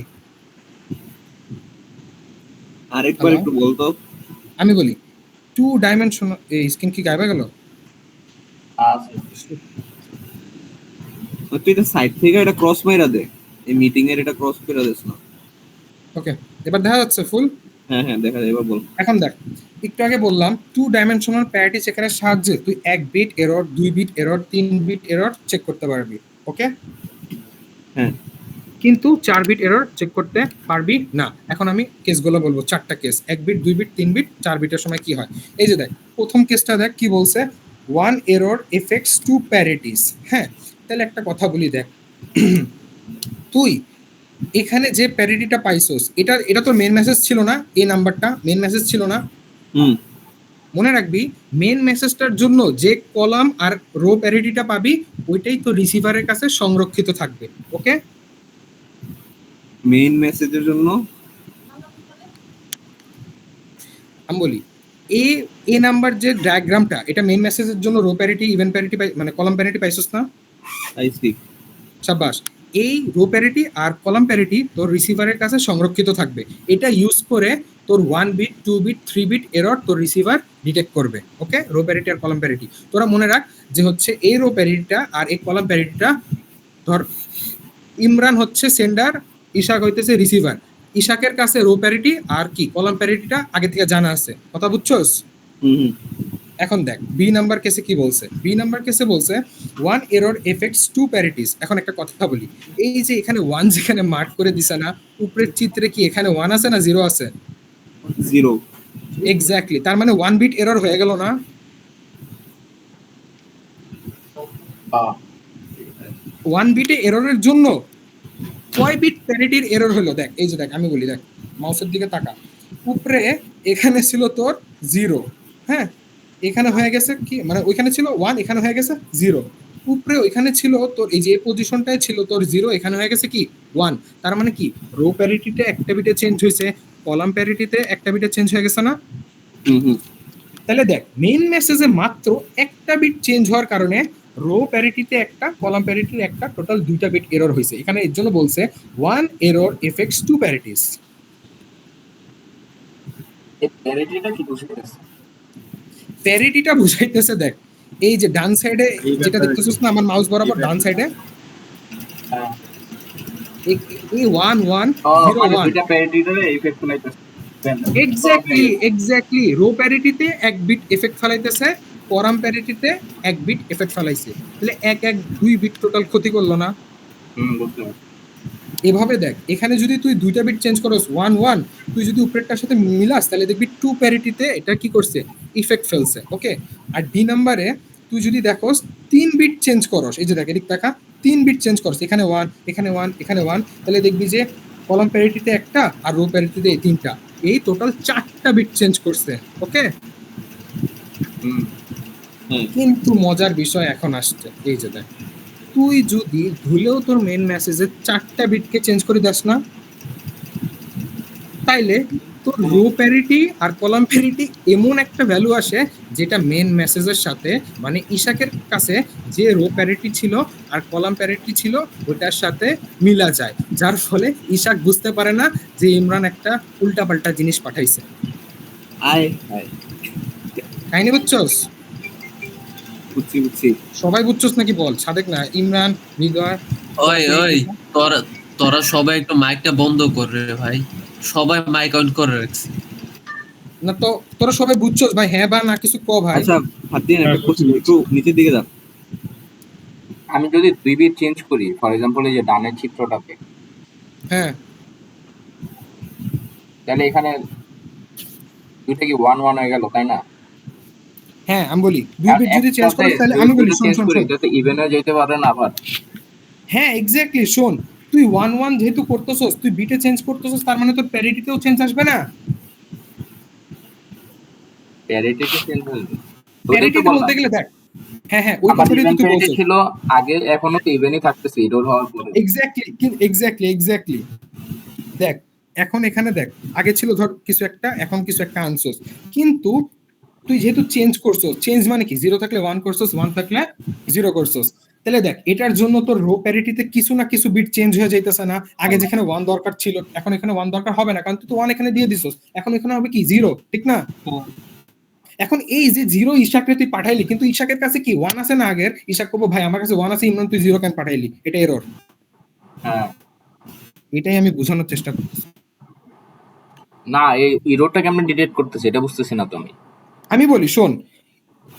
[SPEAKER 3] আরেকবার
[SPEAKER 1] Hello?
[SPEAKER 3] একটু বলতো।
[SPEAKER 1] আমি বলি 2 ডাইমেনশনাল, এই স্ক্রিন কি গায়েব হয়ে গেল?
[SPEAKER 3] তুই এটা সাইড থেকে এটা ক্রস মাইরা দে, এই মিটিং এর এটা ক্রস করে দিস না।
[SPEAKER 1] ওকে, এবার দেখা যাচ্ছে ফুল?
[SPEAKER 3] হ্যাঁ হ্যাঁ দেখা যায়, এবার বল।
[SPEAKER 1] এখন দেখ, একটু আগে বললাম 2 ডাইমেনশনাল প্যারিটি চেকারের সাহায্যে তুই 1 bit error, 2 bit error, 3 bit error check করতে পারবি। ওকে,
[SPEAKER 3] হ্যাঁ
[SPEAKER 1] কিন্তু 4 বিট এরর চেক করতে পারবি না। এখন আমি কেসগুলো বলবো, 4টা কেস, 1 বিট, 2 বিট, 3 বিট, 4 বিটের সময় কি হয়। এই যে দেখ প্রথম কেসটা দেখ কি বলছে, 1 এরর এফেক্টস 2 প্যারিটিস। হ্যাঁ, তাহলে একটা কথা বলি দেখ, তুই এখানে যে প্যারিটিটা পাইছস, এটা তো মেন মেসেজ ছিল না, এই নাম্বারটা মেন মেসেজ ছিল না।
[SPEAKER 3] হুম
[SPEAKER 1] মনে রাখবি মেন মেসেজটার জন্য যে কলাম আর রো প্যারিটিটা পাবি ওইটাই তো রিসিভারের কাছে সংরক্ষিত থাকবে। ওকে,
[SPEAKER 3] মেইন মেসেজের জন্য
[SPEAKER 1] আমি বলি এ নাম্বার যে ডায়াগ্রামটা, এটা মেইন মেসেজের জন্য রো প্যারিটি, ইভেন প্যারিটি, মানে কলাম প্যারিটি পাইছস না?
[SPEAKER 3] আইসি।
[SPEAKER 1] শাবাশ। এই রো প্যারিটি আর কলাম প্যারিটি তোর রিসিভারের কাছে সংরক্ষিত থাকবে। এটা ইউজ করে তোর 1 বিট, 2 বিট, 3 বিট এরর তোর রিসিভার ডিটেক্ট করবে। ওকে, রো প্যারিটি আর কলাম প্যারিটি তোরা মনে রাখ যে হচ্ছে এই রো প্যারিটিটা আর এই কলাম প্যারিটিটা, ধর ইমরান হচ্ছে সেন্ডার, ইশাক হইতেছে রিসিভার, ইশাকের কাছে রো প্যারিটি আর কি কলাম প্যারিটিটা আগে থেকে জানা আছে। কথা বুঝছস?
[SPEAKER 3] হুম
[SPEAKER 1] এখন দেখ বি নাম্বার কেসে কি বলছে, বি নাম্বার কেসে বলছে 1 এরর এফেক্টস 2 প্যারিটিস। এখন একটা কথা বলি, এই যে এখানে 1 যেখানে মার্ক করে দিছে না উপরের চিত্রে, কি এখানে 1 আছে না 0 আছে?
[SPEAKER 3] 0।
[SPEAKER 1] এক্স্যাক্টলি, তার মানে 1 বিট এরর হয়ে গেল না? 1 বিটে এররের জন্য কয় বিট প্যারিটির এরর হলো দেখ। এই যে দেখ আমি বলি, দেখ মাউসের দিকে তাকা, উপরে এখানে ছিল তোর 0, হ্যাঁ এখানে হয়ে গেছে কি, মানে ওইখানে ছিল 1, এখানে হয়ে গেছে 0। উপরে ওইখানে ছিল তোর এই যে পজিশনটায় ছিল তোর 0, এখানে হয়ে গেছে কি 1। তার মানে কি রো প্যারিটিতে একটা বিটে চেঞ্জ হয়েছে, কলাম প্যারিটিতে একটা বিটে চেঞ্জ হয়ে গেছে না?
[SPEAKER 3] হুম
[SPEAKER 1] তাহলে দেখ মেইন মেসেজে মাত্র একটা বিট চেঞ্জ হওয়ার কারণে রো প্যারিটিতে একটা, কলাম প্যারিটির একটা, টোটাল 2টা বিট এরর হয়েছে। এখানে এর জন্য বলছে 1 এরর এফেক্টস 2 প্যারিটিস।
[SPEAKER 2] এই প্যারিটিটা কি বুঝাইতেছে?
[SPEAKER 1] প্যারিটিটা বুঝাইতেছে দেখ, এই যে ডান সাইডে যেটা দেখতেছিস না আমার মাউস বরাবর ডান সাইডে,
[SPEAKER 2] হ্যাঁ,
[SPEAKER 1] এই 1 1 0
[SPEAKER 2] মানে
[SPEAKER 1] 1,
[SPEAKER 2] দুইটা প্যারিটিটারে ইফেক্ট ফলাইতেছে।
[SPEAKER 1] এক্স্যাক্টলি রো প্যারিটিতে 1 বিট এফেক্ট ফলাইতেছে, কলাম প্যারিটিতে 1 বিট এফেক্ট ফলাইছে। তাহলে 1 1 2 বিট টোটাল ক্ষতি করলো না?
[SPEAKER 2] বুঝতে পারছি।
[SPEAKER 1] এভাবে দেখ, এখানে যদি তুই 2টা বিট চেঞ্জ করস 1 1, তুই যদি উপরেরটার সাথে মিলাস তাহলে দেখবি 2 প্যারিটিতে এটা কি করছে, ইফেক্ট ফেলছে। ওকে, আর ডি নাম্বারে তুই যদি দেখোস 3 বিট চেঞ্জ করস, এই যে দেখ এদিক দেখা 3 বিট চেঞ্জ করস, এখানে 1 এখানে 1 এখানে 1, তাহলে দেখবি যে কলাম প্যারিটিতে একটা আর রো প্যারিটিতে এই 3টা, এই টোটাল 4টা বিট চেঞ্জ করছে। ওকে,
[SPEAKER 2] হুম
[SPEAKER 1] কিন্তু মজার বিষয় এখন আসছে, এই যে দেখ তুই যদি ভুলেও তোর মেন মেসেজের 4টা বিটকে চেঞ্জ করে দাস না, তাইলে তোর রো প্যারিটি আর কলাম প্যারিটি এমন একটা ভ্যালু আসে যেটা মেন মেসেজের সাথে, মানে ইশাকের কাছে যে রো প্যারিটি ছিল আর কলাম প্যারিটি ছিল ওটার সাথে মিলা যায়, যার ফলে ইশাক বুঝতে পারে না যে ইমরান একটা উল্টাপাল্টা জিনিস পাঠাইছে।
[SPEAKER 3] আয় আয়
[SPEAKER 1] কাহিনী বুঝছস?
[SPEAKER 3] বুঝছি।
[SPEAKER 1] সবাই বুঝছস নাকি বল, সাদেক না, ইমরান, হৃদয়?
[SPEAKER 4] ওই ওই তোরা তোরা সবাই একটু মাইকটা বন্ধ কর রে ভাই, সবাই মাইক অন করে রাখছে।
[SPEAKER 1] না তো তোরা সবাই বুঝছস ভাই, হ্যাঁ বা না কিছু ক ভাই।
[SPEAKER 3] আচ্ছা ফারদিন একটা কোশ্চেন, একটু নিচের দিকে যা।
[SPEAKER 2] আমি যদি 2 বিট চেঞ্জ করি, ফর এক্সাম্পল এই যে ডানের চিত্রটাতে,
[SPEAKER 1] হ্যাঁ
[SPEAKER 2] তাহলে এখানে দুইটা কি 1 1 হয়ে গেল, তাই না?
[SPEAKER 1] হ্যাঁ আমি বলি 2 বিট যদি চেঞ্জ
[SPEAKER 2] একসাথে
[SPEAKER 1] করিস তাহলে
[SPEAKER 2] দুই
[SPEAKER 1] আমি বলি
[SPEAKER 2] বিট
[SPEAKER 1] শোন
[SPEAKER 2] চেঞ্জ
[SPEAKER 1] শোন
[SPEAKER 2] করি,
[SPEAKER 1] শোন।
[SPEAKER 2] যাতে ইভেন হয়ে যেতে পারে না আবার।
[SPEAKER 1] হ্যাঁ এক্স্যাক্টলি, শোন তুই 1 1 যেহেতু করতেছস, তুই বিটে চেঞ্জ করতেছস, তার মানে তোর প্যারিটিতেও চেঞ্জ আসবে না?
[SPEAKER 2] প্যারিটিতে চেঞ্জ হয়ে যাবে। ওটাই তো
[SPEAKER 1] প্যারিটিতে
[SPEAKER 2] বললাম।
[SPEAKER 1] বলতে গেলে দেখ হ্যাঁ হ্যাঁ, ওই
[SPEAKER 2] আমার
[SPEAKER 1] কথাটাই তো
[SPEAKER 2] ইভেন
[SPEAKER 1] তুই
[SPEAKER 2] প্যারিটি
[SPEAKER 1] বলছিস।
[SPEAKER 2] ছিল আগে, এখনো তো ইভেনই থাকতেছে এরর হওয়ার পরে।
[SPEAKER 1] এক্স্যাক্টলি। দেখ এখন এখানে দেখ, আগে ছিল ধর কিছু একটা, এখন কিছু একটা আনছোস, কিন্তু তুই যেহেতু চেঞ্জ করছো, চেঞ্জ মানে কি, জিরো থাকলে ওয়ান করছোস, ওয়ান থাকলে জিরো করছোস, তাহলে দেখ এটার জন্য তোর রো প্যারিটিতে কিছু না কিছু বিট চেঞ্জ হয়ে যাইতেছে না? আগে যেখানে ওয়ান দরকার ছিল এখন এখানে ওয়ান দরকার হবে না, কারণ তুই তো ওয়ান এখানে দিয়ে দিছস, এখন এখানে হবে কি জিরো, ঠিক না? এখন এই যে জিরো ইশাকরে তুই পাঠাইলি, কিন্তু ইশাকের কাছে কি ওয়ান আছে না আগের? ইশাক করবো ভাই আমার কাছে ওয়ান আছে, ইমরান তুই জিরো কেন পাঠাইলি, এটা এরর।
[SPEAKER 2] হ্যাঁ,
[SPEAKER 1] এটাই আমি বোঝানোর চেষ্টা করতেছি।
[SPEAKER 2] না এই এররটা কেমন ডিটেক্ট করতেছে এটা বুঝতেছি না তো আমি।
[SPEAKER 1] আমি বলি শোন,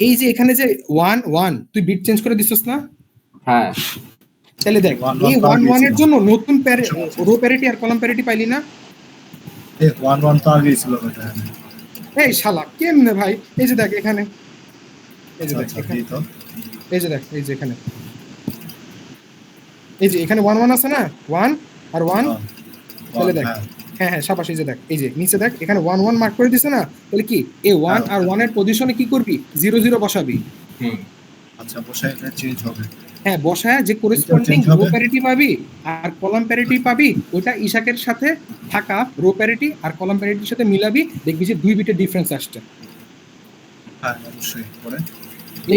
[SPEAKER 1] এই যে এখানে যে ওয়ান ওয়ান তুই বিট চেঞ্জ করে দিছস না?
[SPEAKER 2] হ্যাঁ,
[SPEAKER 1] তাহলে দেখ
[SPEAKER 6] One,
[SPEAKER 1] এই
[SPEAKER 6] one
[SPEAKER 1] ওয়ান
[SPEAKER 6] পার
[SPEAKER 1] ওয়ান এর
[SPEAKER 6] দিয়েছিল।
[SPEAKER 1] জন্য নতুন রো প্যারিটি আর কলাম প্যারিটি পাইলি না?
[SPEAKER 6] 1 1 তো আগেই ছিল এটা।
[SPEAKER 1] এই শালা কেমনে ভাই, এই যে দেখ এখানে, এই যে দেখ
[SPEAKER 6] আচ্ছা
[SPEAKER 1] এখানে,
[SPEAKER 6] দিই তো।
[SPEAKER 1] এই যে দেখ এই যে এখানে, এই যে এখানে ওয়ান ওয়ান আছে না, ওয়ান আর ওয়ান, তাহলে দেখ
[SPEAKER 6] হ্যাঁ,
[SPEAKER 1] হ্যাঁ হ্যাঁ সাবাস, এই যে দেখ এই যে নিচে দেখ এখানে ওয়ান ওয়ান মার্ক করে দিছে না, তাহলে কি এই ওয়ান আর ওয়ান এর পজিশনে কি করবি, জিরো জিরো বসাবি।
[SPEAKER 2] হুম,
[SPEAKER 6] আচ্ছা বসায় এটা চেঞ্জ হবে।
[SPEAKER 1] হ্যাঁ বসায় যে করেসপন্ডিং
[SPEAKER 6] change হবে?
[SPEAKER 1] রো প্যারিটি পাবি আর কলাম প্যারিটি পাবি, ওটা ইশাকের সাথে থাকা রো প্যারিটি আর কলাম প্যারিটির সাথে মিলাবি, দেখবি যে 2 বিটের ডিফারেন্স আসছে।
[SPEAKER 6] হ্যাঁ অবশ্যই পরে।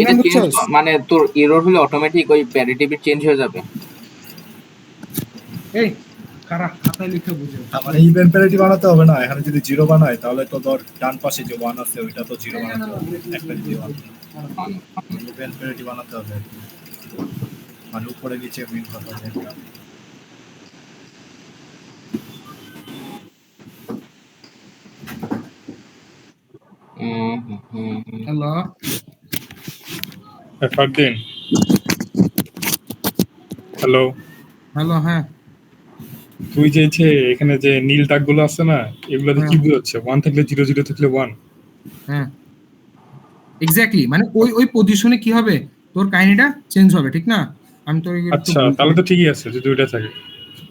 [SPEAKER 2] এটা
[SPEAKER 1] ইমরান
[SPEAKER 2] চেঞ্জ
[SPEAKER 1] বুঝছস?
[SPEAKER 2] মানে তোর এরর হলে অটোমেটিক ওই প্যারিটি বিট চেঞ্জ হয়ে যাবে।
[SPEAKER 1] এই কারা খাতায় লিখে বুঝে
[SPEAKER 6] মানে ইভেন প্যারিটি বানাতে হবে না, এখানে যদি জিরো বানায় তাহলে তো ধর ডান পাশে যে 1 আছে ওইটা তো জিরো বানাতে হবে, একটা যদি ইভেন প্যারিটি বানাতে হবে, মানে উপরে নিচে মিন করতে হবে।
[SPEAKER 1] Hello
[SPEAKER 5] Fardin, hello.
[SPEAKER 1] হ্যালো, হ্যাঁ
[SPEAKER 5] তুই যে এখানে যে নীল দাগগুলো আছে না, এগুলোতে কি বোঝাচ্ছে? 1 থাকলে 0, 0 থাকলে 1।
[SPEAKER 1] হ্যাঁ এক্স্যাক্টলি, মানে ওই ওই পজিশনে কি হবে, তোর কাহিনীটা চেঞ্জ হবে, ঠিক না? আমি তো
[SPEAKER 5] আচ্ছা, তাহলে তো ঠিকই আছে যদি ওইটা থাকে।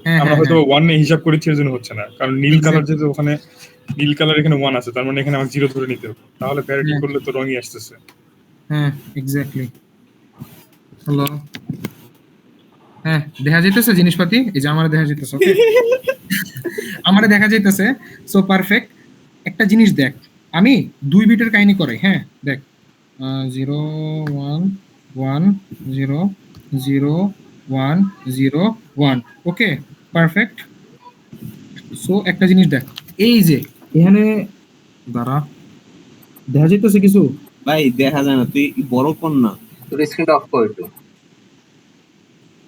[SPEAKER 1] হ্যাঁ
[SPEAKER 5] আমরা
[SPEAKER 1] হ্যাঁ
[SPEAKER 5] হয়তো 1 এ হিসাব করেছি এর জন্য হচ্ছে না, কারণ নীল কালার
[SPEAKER 1] Exactly.
[SPEAKER 5] যেহেতু ওখানে নীল কালার এখানে 1 আছে, তার মানে এখানে আমাকে 0 ধরে নিতে হবে, তাহলে প্যারিটি
[SPEAKER 1] হ্যাঁ।
[SPEAKER 5] করলে তো রঙই আসতেছে।
[SPEAKER 1] হ্যাঁ এক্স্যাক্টলি। হ্যালো, হ্যাঁ দেখা যাইতেছে জিনিসপাতি, এই যে আমার দেখা যাইতেছে, ওকে আমারে দেখা যাইতেছে, সো পারফেক্ট। একটা জিনিস দেখ, আমি 2 বিটের কাহিনী করে, হ্যাঁ দেখ 0 1 1 0 0 1 0 1, ওকে পারফেক্ট। সো একটা জিনিস দেখ, এই যে এখানে দাঁড়া, দেখা যাইতেছে কিছু?
[SPEAKER 3] ভাই দেখা যায় না, তুই বড় কর না।
[SPEAKER 2] তোর স্ক্রিনটা অফ করে একটু।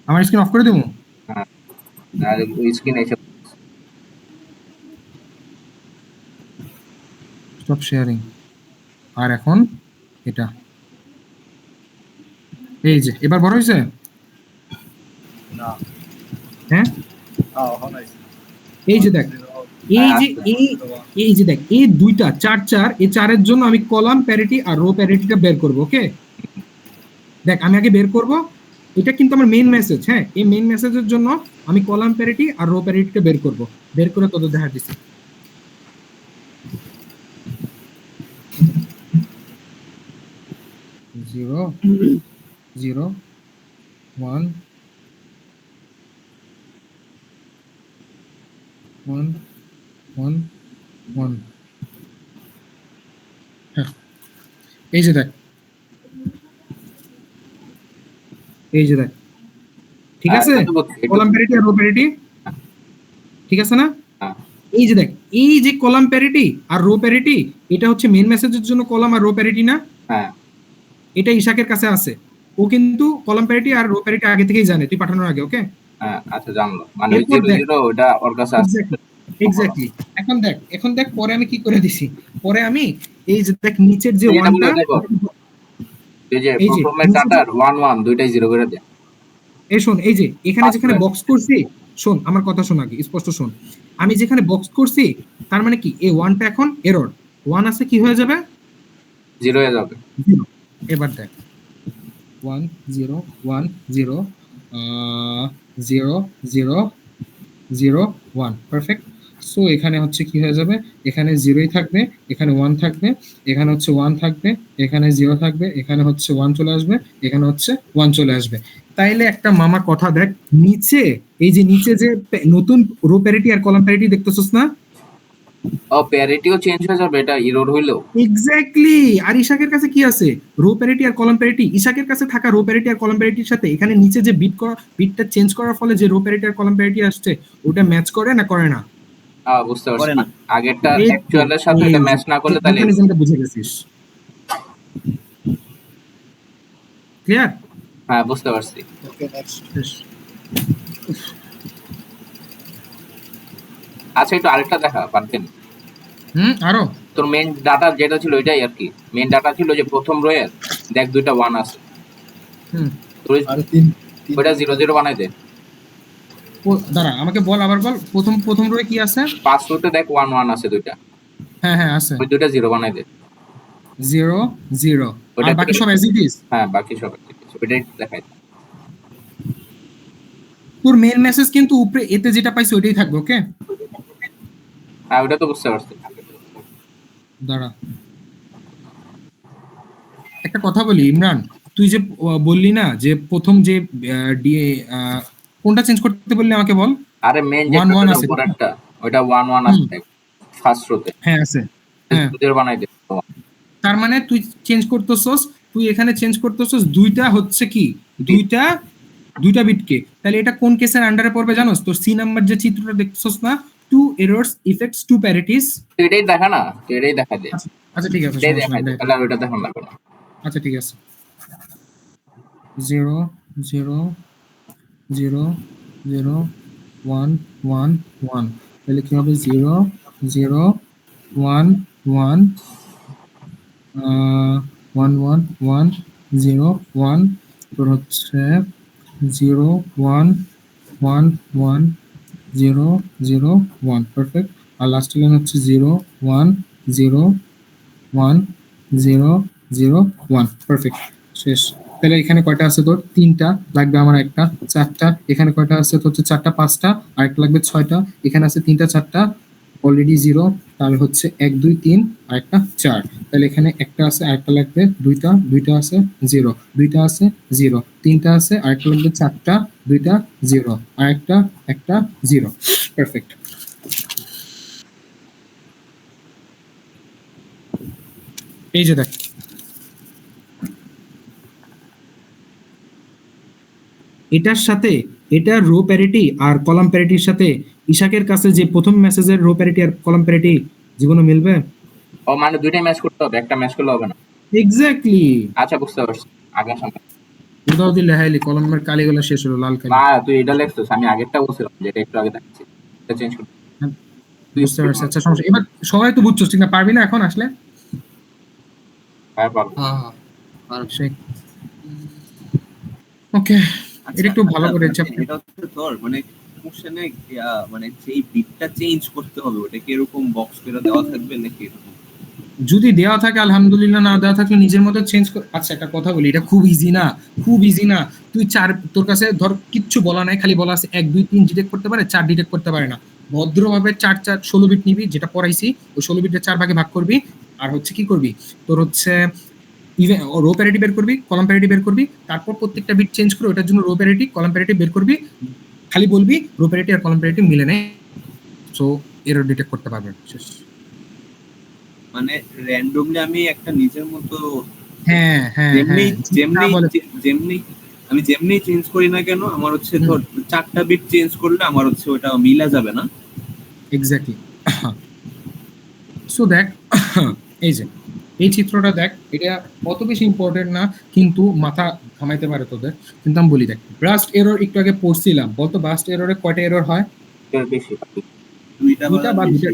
[SPEAKER 1] আমার স্ক্রিন অফ করে দেবো?
[SPEAKER 2] হ্যাঁ, আর ওই স্ক্রিন এসে
[SPEAKER 1] স্টপ শেয়ারিং, আর এখন এটা, এই যে এবার বড় হয়েছে,
[SPEAKER 6] না
[SPEAKER 1] হ্যাঁ
[SPEAKER 6] হয়
[SPEAKER 1] এই যে দেখ, এই যে এই যে দেখ এই দুইটা 4 4, এই 4 এর জন্য আমি কলাম প্যারিটি আর রো প্যারিটিটা বের করব, ওকে দেখ আমি আগে বের করব, এটা কিন্তু আমার মেইন মেসেজ, হ্যাঁ এই মেইন মেসেজের জন্য আমি কলাম প্যারিটি আর রো প্যারিটিটা বের করব, বের করে তোদের দেখা দিচ্ছি। 0 0 1 1 1 1, হ্যাঁ এই যে দেখ, এই যে দেখ, ঠিক আছে কলাম প্যারিটি আর রো প্যারিটি, ঠিক আছে না?
[SPEAKER 2] হ্যাঁ।
[SPEAKER 1] এই যে দেখ, এই যে কলাম প্যারিটি আর রো প্যারিটি, এটা হচ্ছে মেইন মেসেজের জন্য কলাম আর রো প্যারিটি না?
[SPEAKER 2] হ্যাঁ,
[SPEAKER 1] এটা ইশাকের কাছে আছে, ও কিন্তু কলাম প্যারিটি আর রো প্যারিটি আগে থেকেই জানে, তুই পাঠানোর আগে, ওকে
[SPEAKER 2] হ্যাঁ, আচ্ছা জানলো, মানে ওই
[SPEAKER 1] এরপর
[SPEAKER 2] 0
[SPEAKER 1] দেখ।
[SPEAKER 2] 0 ওটা ওর কাছে আছে।
[SPEAKER 1] এক্স্যাক্টলি। এখন দেখ পরে আমি কি করে দিছি, পরে আমি এই যে দেখ নিচের যে
[SPEAKER 2] এটা
[SPEAKER 1] ওয়ানটা,
[SPEAKER 2] বলে দেখো, এই যে
[SPEAKER 1] এই যে
[SPEAKER 2] প্রথমে ডাটার 1 1 দুইটাই 0 করে দে।
[SPEAKER 1] এই শোন, এই যে এখানে যেখানে
[SPEAKER 2] আচ্ছা।
[SPEAKER 1] বক্স করছি, শোন আমার কথা শোন আগে স্পষ্ট শোন, আমি যেখানে বক্স করছি তার মানে কি এই ওয়ানটা এখন এরর, ওয়ান আছে কি হয়ে যাবে,
[SPEAKER 2] 0 হয়ে যাবে।
[SPEAKER 1] 0। এবার দেখ 1 0 1 0 0 0 0 1, পারফেক্ট। সো এখানে হচ্ছে কি হয়ে যাবে, এখানে 0ই থাকবে, এখানে 1 থাকবে, এখানে হচ্ছে 1 থাকবে, এখানে 0 থাকবে, এখানে হচ্ছে 1 চলে আসবে, এখানে হচ্ছে 1 চলে আসবে। তাইলে একটা মামা কথা দেখ, নিচে এই যে নিচে যে নতুন রো প্যারিটি আর কলাম প্যারিটি দেখতেছস না?
[SPEAKER 2] ও প্যারিটিও চেঞ্জ হয়ে যাবে এটা এরর হইলেও?
[SPEAKER 1] এক্স্যাক্টলি। আর ইশাকের কাছে কি আছে? রো প্যারিটি আর কলাম প্যারিটি। ইশাকের কাছে থাকা রো প্যারিটি আর কলাম প্যারিটির সাথে এখানে নিচে যে বিটটা চেঞ্জ করার ফলে যে রো প্যারিটি আর কলাম প্যারিটি আসছে, ওটা ম্যাচ করে না করে না?
[SPEAKER 2] বুঝতে পারছি।
[SPEAKER 3] করে না।
[SPEAKER 2] আগেরটা
[SPEAKER 1] এই তো,
[SPEAKER 2] অ্যাকচুয়ালের সাথে
[SPEAKER 1] এই
[SPEAKER 2] এটা
[SPEAKER 1] যে,
[SPEAKER 2] ম্যাচ না করলে তাহলে
[SPEAKER 1] মেকানিজমটা বুঝে গেছিস। ক্লিয়ার?
[SPEAKER 2] হ্যাঁ বুঝতে পারছি।
[SPEAKER 6] Okay next.
[SPEAKER 2] আচ্ছা একটু আরেকটা দেখা পারতেন?
[SPEAKER 1] আরো
[SPEAKER 2] তোর মেইন ডাটা যেটা ছিল ওইটাই আর কি। মেইন ডাটা ছিল যে প্রথম রো এর দেখ 2টা 1 আছে।
[SPEAKER 1] হুম
[SPEAKER 2] তোর
[SPEAKER 6] আর তিন
[SPEAKER 2] ওইটা 0 0 বানাই দে।
[SPEAKER 1] দাঁড়া, আমাকে বল, আবার বল। প্রথম রোয়ে কি আছে?
[SPEAKER 2] 5 রোতে দেখ 1 1 আছে 2টা।
[SPEAKER 1] হ্যাঁ হ্যাঁ আছে।
[SPEAKER 2] ওই 2টা 0 বানাই দে।
[SPEAKER 1] 0 0
[SPEAKER 2] ওইটা
[SPEAKER 1] আর বাকি সব অ্যাজ ইট ইজ।
[SPEAKER 2] হ্যাঁ বাকি সব ঠিক আছে। ওইটাই দেখাই।
[SPEAKER 1] তোর মেইন মেসেজ কিন্তু উপরে এতে যেটা পাইছে ওইটাই থাকবে। ওকে
[SPEAKER 2] হ্যাঁ ওইটা তো বুঝতে পারছি।
[SPEAKER 1] দাঁড়া, একটা কথা বলি ইমরান, তুই যে বললি না যে প্রথম যে কোনটা চেঞ্জ করতে বললি আমাকে বল।
[SPEAKER 2] আরে মেইন
[SPEAKER 1] 1 1
[SPEAKER 2] যেটা
[SPEAKER 1] আছে।
[SPEAKER 2] উপরেরটা ওইটা 1 1 আছে দেখ ফার্স্ট রোতে।
[SPEAKER 1] হ্যাঁ আছে। হ্যাঁ
[SPEAKER 2] 0 বানাই দে।
[SPEAKER 1] তার মানে তুই চেঞ্জ করতেছস, তুই এখানে চেঞ্জ করতেছস দুইটা হচ্ছে কি, দুইটা বিটকে। তাহলে এটা কোন কেসের আন্ডারে পড়বে জানোস? তোর সি নাম্বার যে চিত্রটা দেখছস না, 2 errors affects 2 parities।
[SPEAKER 2] তুই এটাই দেখা না, তুই এটাই দেখা দে।
[SPEAKER 1] আচ্ছা ঠিক আছে,
[SPEAKER 2] এটাই
[SPEAKER 1] সমস্যা
[SPEAKER 2] দেখাই দে,
[SPEAKER 1] নাই।
[SPEAKER 2] তাহলে আর ওইটা দেখান লাগবে না।
[SPEAKER 1] আচ্ছা ঠিক আছে। 0 0 0 0 1 1 1। তাহলে কি হবে? 0 0 1 1 1 1 1 0 1। তোর হচ্ছে 0 1 1 1 0 0 1। পারফেক্ট। আর লাস্ট লাইন হচ্ছে 0 1 0 1 0 0 1। পারফেক্ট, শেষ। তাহলে এখানে কয়টা আছে তোর? 3টা লাগবে আমার, একটা 4টা। এখানে কয়টা আছে তোর? হচ্ছে 4টা 5টা, আর একটা লাগবে 6টা। এখানে আছে 3টা 4টা, অলরেডি 0। তাহলে হচ্ছে 1 2 3 আর একটা 4। তাহলে এখানে একটা আছে, আরেকটা লাগবে 2টা আছে 0, 2টা আছে 0, 3টা আছে, আরেকটা লাগবে 4টা, 2টা 0, আর একটা 0। পারফেক্ট। এই যে দেখ, এটার সাথে এটা রো প্যারিটি আর কলাম প্যারিটির সাথে ইশাকের কাছে যে প্রথম মেসেজের রো প্যারিটি আর কলাম প্যারিটি জীবনে মিলবে?
[SPEAKER 2] ও মানে দুইটাই ম্যাচ করতে হবে, একটা ম্যাচ করলে হবে না?
[SPEAKER 1] এক্স্যাক্টলি।
[SPEAKER 2] আচ্ছা বুঝতে পারছি। আগের সামনে
[SPEAKER 1] উদাও দিলে হাইলি কলমের কালিগুলো শেষ হলো, লাল কালি।
[SPEAKER 2] না তুই এটা লেখছিস, আমি আগেরটা বলছিলাম যেটা একটু আগে দেখাচ্ছি, এটা চেঞ্জ করতে।
[SPEAKER 1] বুঝতে পারছি। আচ্ছা সমস্যা, এবার সবাই তো বুঝছো ঠিক না? পারবি না এখন আসলে?
[SPEAKER 2] হ্যাঁ পারবো।
[SPEAKER 1] সেই ওকে, এটা একটু ভালো করে
[SPEAKER 3] এটা হচ্ছে তোর মানে কোশ্চেনে মানে যেই বিটটা চেঞ্জ করতে হবে ওটা কি এরকম বক্স করে দেওয়া থাকবে নাকি এরকম?
[SPEAKER 1] যদি দেওয়া থাকে আলহামদুলিল্লাহ, না দেওয়া থাকলে নিজের মতো চেঞ্জ কর। আচ্ছা একটা কথা বলি, এটা খুব ইজি না, খুব ইজি না। তুই তোর কাছে ধর কিচ্ছু বলা নাই, খালি বলা আছে 1 2 3 ডিটেক্ট করতে পারে, 4 ডিটেক্ট করতে পারে না। ভদ্রভাবে 4 4 16 বিট নিবি, যেটা পড়াইছি ওই 16 বিটের 4 ভাগে ভাগ করবি। আর হচ্ছে কি করবি, তোর হচ্ছে ইভেন রো প্যারিটি বের করবি, কলাম প্যারিটি বের করবি। তারপর প্রত্যেকটা বিট চেঞ্জ করে ওটার জন্য রো প্যারিটি কলাম প্যারিটি বের করবি। খালি বলবি রো প্যারিটি আর কলাম প্যারিটি মিলে নেই, সো এরর ডিটেক্ট করতে পারবেন। শেষ।
[SPEAKER 3] মানে র্যান্ডমলি আমি একটা নিজের মতো
[SPEAKER 1] হ্যাঁ হ্যাঁ
[SPEAKER 3] যেমনি
[SPEAKER 1] হ্যাঁ,
[SPEAKER 3] যেমনি আমি যেমনি চেঞ্জ করি না কেন আমার হচ্ছে ধর 4টা বিট চেঞ্জ করলে আমার হচ্ছে ওটা মিলা যাবে না।
[SPEAKER 1] এক্স্যাক্টলি। সো দেখ, এই চিত্রটা দেখ, এটা অত বেশি ইম্পর্টেন্ট না, কিন্তু মাথা ঘামাইতে পারে তোদের। কিন্তু আমি বলি দেখ, ব্রাস্ট এরর একটু আগে পড়ছিলাম, বলতো ব্রাস্ট এররে কয়টা এরর হয়?
[SPEAKER 2] এর বেশি
[SPEAKER 3] দুইটা
[SPEAKER 1] বা দুইটা।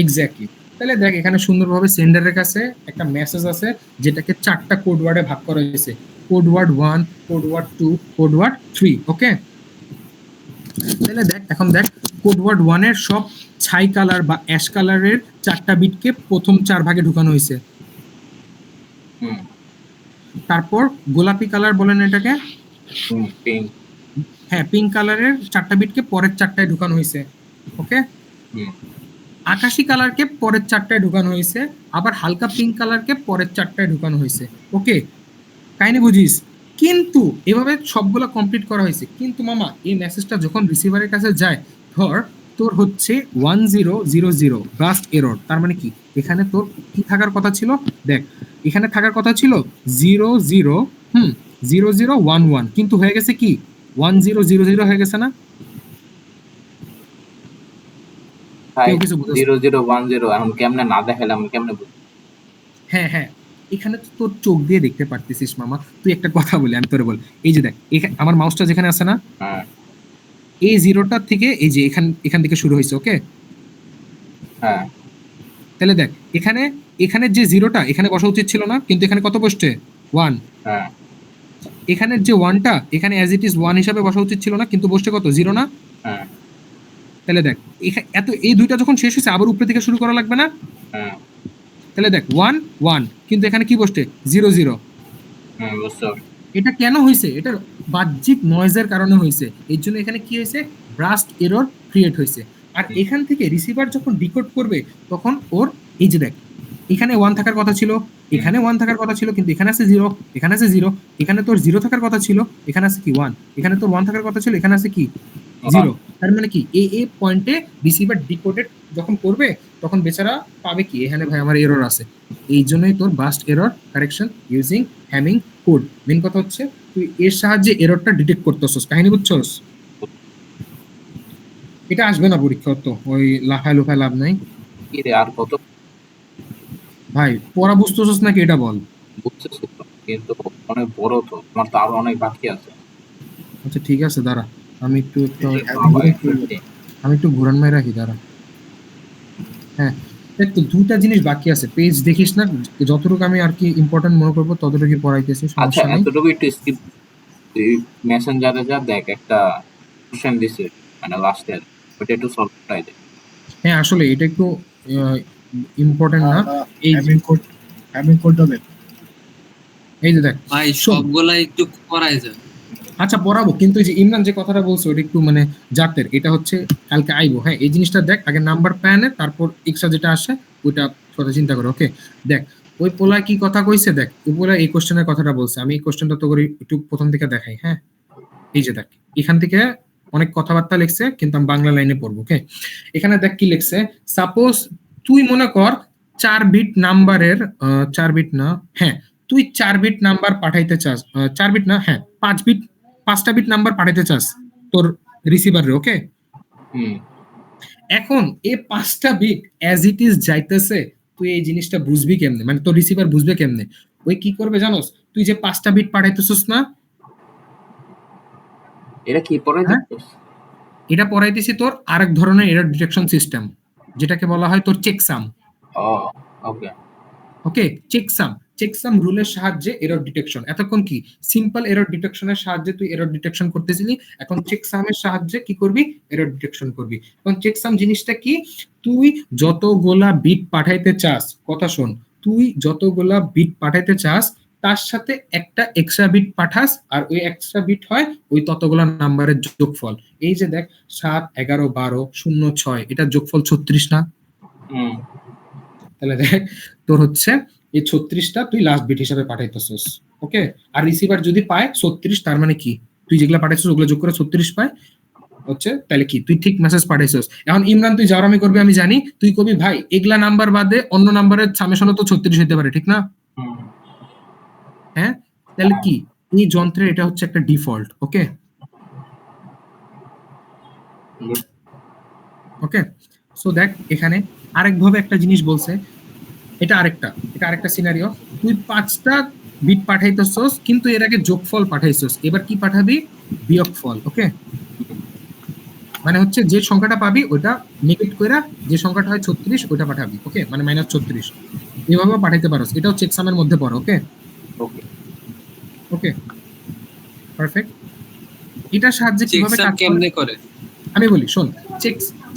[SPEAKER 1] এক্স্যাক্টলি। তাহলে দেখ এখানে সুন্দরভাবে সেন্ডারের কাছে একটা মেসেজ আছে যেটাকে 4টা কোড ওয়ার্ডে ভাগ করা হয়েছে। Code word 1, code word 2, code word 3। Okay, তাহলে দেখ এখন দেখ, কোড ওয়ার্ড 1 এর সব ছাই কালার বা অ্যাশ কালারের 4টা বিটকে প্রথম 4 ভাগে ঢুকানো হয়েছে। তারপর গোলাপি কালার বলেন এটাকে, হ্যাঁ পিঙ্ক কালারের 4টা বিটকে পরের 4টায় ঢুকানো হয়েছে। ওকে, আকাশি কালারকে পরের চারটায় ঢুকানো হয়েছে, আবার হালকা পিঙ্ক কালারকে পরের চারটায় ঢুকানো হয়েছে। ওকে, কাহিনী বুঝিস? কিন্তু এভাবে সবগুলো কমপ্লিট করা হয়েছে, কিন্তু মামা এই মেসেজটা যখন রিসিভারের কাছে যায়, ধর তোর হচ্ছে 1000 ব্রাস্ট এরর, তার মানে কি এখানে তোর কি থাকার কথা ছিল, দেখ এখানে থাকার কথা ছিল 0011, কিন্তু হয়ে গেছে কি 1000 হয়ে গেছে না?
[SPEAKER 2] ভাই
[SPEAKER 1] কেউ কিছু বুঝেছে?
[SPEAKER 2] 0010 এখন কেমনে না দেখালে আমি কেমনে বুঝবো?
[SPEAKER 1] হ্যাঁ হ্যাঁ, এখানে তো তোর চোখ দিয়ে দেখতে পারতেছিস মামা। তুই একটা কথা বলি, আমি তোরে বল, এই যে দেখ আমার মাউসটা যেখানে আছে না,
[SPEAKER 2] হ্যাঁ
[SPEAKER 1] এই জিরোটা থেকে এই যে এখান থেকে শুরু হয়েছে। ওকে,
[SPEAKER 2] হ্যাঁ
[SPEAKER 1] তাহলে দেখ এখানে এখানে যে জিরোটা এখানে বসা উচিত ছিল না, কিন্তু এখানে কত বসছে 1।
[SPEAKER 2] হ্যাঁ
[SPEAKER 1] এখানের যে 1টা এখানে অ্যাজ ইট ইজ 1 হিসাবে বসা উচিত ছিল না, কিন্তু বসছে কত 0 না?
[SPEAKER 2] হ্যাঁ
[SPEAKER 1] তাহলে দেখ এত এই দুইটা যখন শেষ হয়েছে আবার উপরে থেকে শুরু করা লাগবে না?
[SPEAKER 2] হ্যাঁ
[SPEAKER 1] তাহলে দেখ 1 1, কিন্তু এখানে কি বসছে 0 0।
[SPEAKER 2] হ্যাঁ বুঝতে পারছি।
[SPEAKER 1] এটা কেন হয়েছে? এটা বাহ্যিক নয়েজের কারণে হয়েছে। এর জন্য এখানে কি হয়েছে, ব্রাস্ট এরর ক্রিয়েট হয়েছে। আর এখান থেকে রিসিভার যখন ডিকোড করবে তখন ওর এই যে দেখ এখানে 1 থাকার কথা ছিল, এখানে 1 থাকার কথা ছিল, কিন্তু এখানে আছে 0, এখানে আছে 0, এখানে তোর 0 থাকার কথা ছিল, এখানে আছে কি 1, এখানে তোর 1 থাকার কথা ছিল, এখানে আছে কি 0। তার মানে কি এই পয়েন্টে রিসিভার ডিকোডেড যখন করবে তখন বেচারা পাবে কি, এখানে ভাই আমার এরর আছে। এই জন্যই তোর burst error correction using Hamming code. Main কথা হচ্ছে তুই এর সাহায্যে এররটা ডিটেক্ট করতেছস, কাহিনী বুঝছস? এটা আসবে না পরীক্ষা, তো ওই লাফায় লোফায় লাভ নাই
[SPEAKER 2] কি রে আর কত
[SPEAKER 1] ভাই। পড়া বুঝতেছস নাকি এটা বল।
[SPEAKER 2] বুঝতেছি তো, কিন্তু অনেক বড় তো, আমার তো আরো অনেক বাকি আছে।
[SPEAKER 1] আচ্ছা ঠিক আছে, দাঁড়া আমি একটু
[SPEAKER 2] আবার
[SPEAKER 1] আমি একটু ঘুরান মাই রাখি, দাঁড়া। হ্যাঁ দেখ তো, দুটা জিনিস বাকি আছে, পেজ দেখিস না, যতটুকু আমি আর কি ইম্পর্টেন্ট মনে করবো ততটুকু পড়াইতেছি,
[SPEAKER 2] আচ্ছা
[SPEAKER 1] সমস্যা নাই।
[SPEAKER 2] এতটুকু একটু স্কিপ, মেসেঞ্জারে যা দেখ একটা কোশ্চেন দিছে মানে লাস্টের, ওটা একটু সলভ করাই দে।
[SPEAKER 1] হ্যাঁ আসলে এটা একটু ইম্পর্টেন্ট না। এই
[SPEAKER 6] হ্যামিং কোডটা দেখ।
[SPEAKER 1] এই যে দেখ
[SPEAKER 4] ভাই
[SPEAKER 1] শোন।
[SPEAKER 4] সবগুলা একটু করাই যায়।
[SPEAKER 1] আচ্ছা পড়াবো, কিন্তু এই যে ইমরান যে কথাটা বলছো ওটা একটু মানে জাতের, এটা হচ্ছে কালকে আইবো। হ্যাঁ এই জিনিসটা দেখ আগে, নাম্বার প্যানে তারপর এক্সট্রা যেটা আসে ওইটা কথা চিন্তা করো। ওকে দেখ ওই পোলা কি কথা কইছে, দেখ ওই পোলা এই কোশ্চেনের কথাটা বলছে। আমি এই কোশ্চেনটা তো করে একটু প্রথম থেকে দেখাই। হ্যাঁ এই যে দেখ এখান থেকে অনেক কথাবার্তা লিখছে, কিন্তু আমি বাংলা লাইনে পড়বো। ওকে এখানে দেখ কি লিখছে, সাপোজ তুই মনে কর 4 বিট নাম্বারের 4 বিট না, হ্যাঁ তুই 4 বিট নাম্বার পাঠাইতে চাস, 4 বিট না, হ্যাঁ 5টা বিট নাম্বার পাঠাইতে চাস তোর রিসিভারে। ওকে
[SPEAKER 2] হুম
[SPEAKER 1] এখন এই 5টা বিট অ্যাজ ইট ইজ যাইতেছে, তুই এই জিনিসটা বুঝবি কেমনে, মানে তোর রিসিভার বুঝবে কেমনে? ওই কি করবে জানোস, তুই যে 5টা বিট পাঠাইতেছিস না,
[SPEAKER 2] এটা কি পড়াই
[SPEAKER 1] হ্যাঁ?
[SPEAKER 2] দিছিস?
[SPEAKER 1] এটা পড়াইতেছি তোর আরেক ধরনের এরর ডিটেকশন সিস্টেম, যেটাকে বলা হয় তোর চেকসাম।
[SPEAKER 2] ও ওকে
[SPEAKER 1] ওকে চেকসাম রুলের সাহায্যে এরর ডিটেকশন। এতক্ষণ কি সিম্পল এরর ডিটেকশনের সাহায্যে তুই এরর ডিটেকশন করতেছিলি, এখন চেকসামের সাহায্যে কি করবি, এরর ডিটেকশন করবি। এখন চেকসাম জিনিসটা কি, তুই যতগুলা বিট পাঠাইতে চাস, কথা শোন, তুই যতগুলা বিট পাঠাইতে চাস তার সাথে একটা এক্সট্রা বিট পাঠাস, আর ওই এক্সট্রা বিট হয় ওই ততগুলা নাম্বারের যোগফল। এই যে দেখ 7 11 12 0 6, এটা যোগফল 36 না?
[SPEAKER 2] হুম
[SPEAKER 1] তাহলে দেখ তোর হচ্ছে এই 36টা তুই লাস্ট বিট হিসাবে পাঠাইতেছিস। ওকে আর রিসিভার যদি পায় 36, তার মানে কি তুই যেগুলা পাঠাইছিস ওগুলো যোগ করে 36 পায় হচ্ছে, তাহলে কি তুই ঠিক মেসেজ পাঠাইছিস। এখন ইমরান তুই জারামি করবি আমি জানি, তুই কবি ভাই এগুলা নাম্বার বাদে অন্য নাম্বারের সামেশনও তো 36 হতে পারে, ঠিক না?
[SPEAKER 2] হুম
[SPEAKER 1] হ্যাঁ তাহলে কি এই যন্ত্রের এটা হচ্ছে একটা ডিফল্ট। ওকে ওকে সো দেখ এখানে আরেকভাবে একটা জিনিস বলছে, এটা আরেকটা সিনারিও। তুই 5টা বিট পাঠাইতেছস, কিন্তু এর আগে যোগফল পাঠাইছস, এবার কি পাঠাবি, বিয়োগফল। ওকে মানে হচ্ছে যে সংখ্যাটা পাবি ওটা নেগেট কইরা যে সংখ্যাটা হয় 36 ওটা পাঠাবি। ওকে মানে -36 এভাবে পাঠাইতে পারোস, এটাও চেকসামের মধ্যে পড়ে। ওকে
[SPEAKER 2] ওকে
[SPEAKER 1] ওকে পারফেক্ট। এটার সাহায্যে কিভাবে
[SPEAKER 4] চেকসাম
[SPEAKER 1] কাজ করে
[SPEAKER 4] কেমনে করে?
[SPEAKER 1] আমি বলি শোন।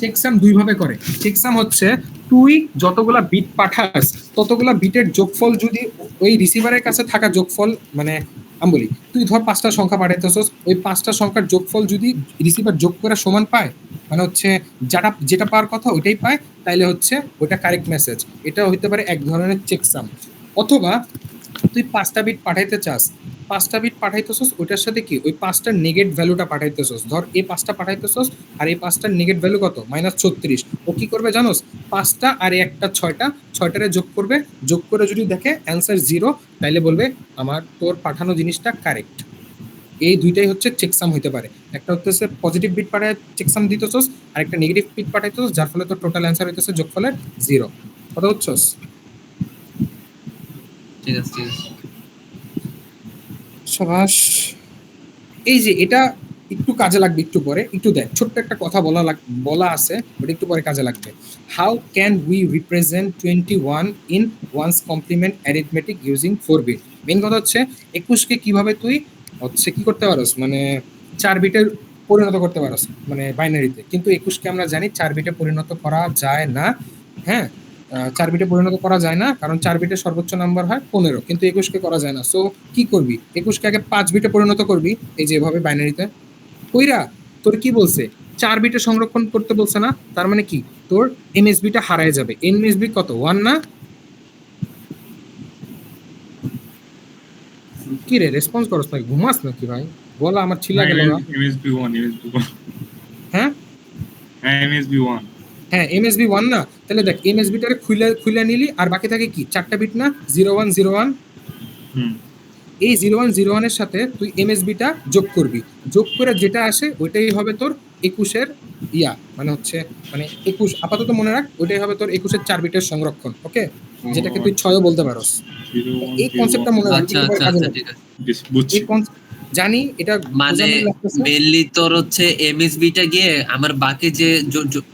[SPEAKER 1] চেকসাম দুই ভাবে করে। চেকসাম হচ্ছে তুই যতগুলা বিট পাঠাস ততগুলা বিটের যোগফল যদি ওই রিসিভারের কাছে থাকা যোগফল মানে আমি বলি তুই ধর 5টা সংখ্যা পাঠাইতেছস, ওই 5টা সংখ্যার যোগফল যদি রিসিভার যোগ করে সমান পায়, মানে হচ্ছে যেটা পাওয়ার কথা ওইটাই পায়, তাইলে হচ্ছে ওইটা কারেক্ট মেসেজ। এটা হইতে পারে এক ধরনের চেকসাম। অথবা তুই 5টা বিট পাঠাইতে চাস, 5টা বিট পাঠাইতেছস, ওইটার সাথে কি ওই 5টার নেগেট ভ্যালুটা পাঠাইতেছস। ধর এই 5টা পাঠাইতেছস আর এই 5টার নেগেট ভ্যালু কত -36। ও কি করবে জানোস, 5টা আর এই একটা 6টারে যোগ করবে, যোগ করে যদি দেখে অ্যান্সার 0, তাইলে বলবে আমার তোর পাঠানো জিনিসটা কারেক্ট। এই দুইটাই হচ্ছে চেকসাম হইতে পারে। একটা হচ্ছে পজিটিভ বিট পাঠায় চেকসাম দিতেছস, আর একটা নেগেটিভ বিট পাঠাইতেছস, যার ফলে তোর টোটাল অ্যান্সার হইতেছে যোগফলের 0। কথা হচ্ছস?
[SPEAKER 4] ঠিক আছে, ঠিক আছে।
[SPEAKER 1] সাবাস। এই যে এটা একটু কাজে লাগবে একটু পরে, একটু দেখ ছোট্ট একটা কথা বলা আছে, ওটা একটু পরে কাজে লাগবে। How can we represent 21 in one's complement arithmetic using 4 bit. Main কথা হচ্ছে 21কে কিভাবে তুই হচ্ছে কি করতে পারস, মানে 4 বিটের পরিণত করতে পারস, মানে বাইনারিতে। কিন্তু 21কে আমরা জানি 4 বিটে পরিণত করা যায় না। হ্যাঁ, 4 বিটে পরিণত করা যায় না, কারণ 4 বিটের সর্বোচ্চ নাম্বার হয় 15, কিন্তু 21কে করা যায় না। সো কি করবি, 21কে আগে 5 বিটে পরিণত করবি, এই যে এভাবে বাইনারিতে কইরা। তোর কি বলছে, 4 বিটে সংরক্ষণ করতে বলছে না, তার মানে কি তোর এমএসবিটা হারায় যাবে। এমএসবি কত, 1 না? কি রে রেসপন্স করছ না, ঘুমাস নাকি ভাই? বলা আমার ছিলা গেল না।
[SPEAKER 5] এমএসবি 1
[SPEAKER 1] হ্যাঁ
[SPEAKER 5] হ্যাঁ এমএসবি 1
[SPEAKER 1] হ্যাঁ এমএসবি 1 না? তাহলে দেখ এমএসবিটারে খুলে নিলি, আর বাকি থাকে কি 4টা বিট না, 0101।
[SPEAKER 5] হুম
[SPEAKER 1] এই 0101 এর সাথে তুই এমএসবিটা যোগ করবি, যোগ করে যেটা আসে ওইটাই হবে তোর 21-এর মানে হচ্ছে মানে 21 আপাতত মনে রাখ, ওইটাই হবে তোর 21-এর 4 বিটের সংরক্ষণ। ওকে, যেটাকে তুই 6ও বলতে পারোস। এই কনসেপ্টটা মনে রাখ।
[SPEAKER 4] আচ্ছা আচ্ছা আচ্ছা, ঠিক আছে।
[SPEAKER 5] বুঝছি।
[SPEAKER 1] এই জানি এটা
[SPEAKER 4] মানে মেইনলি তোর হচ্ছে এমএসবিটা গিয়ে আমার বাকি যে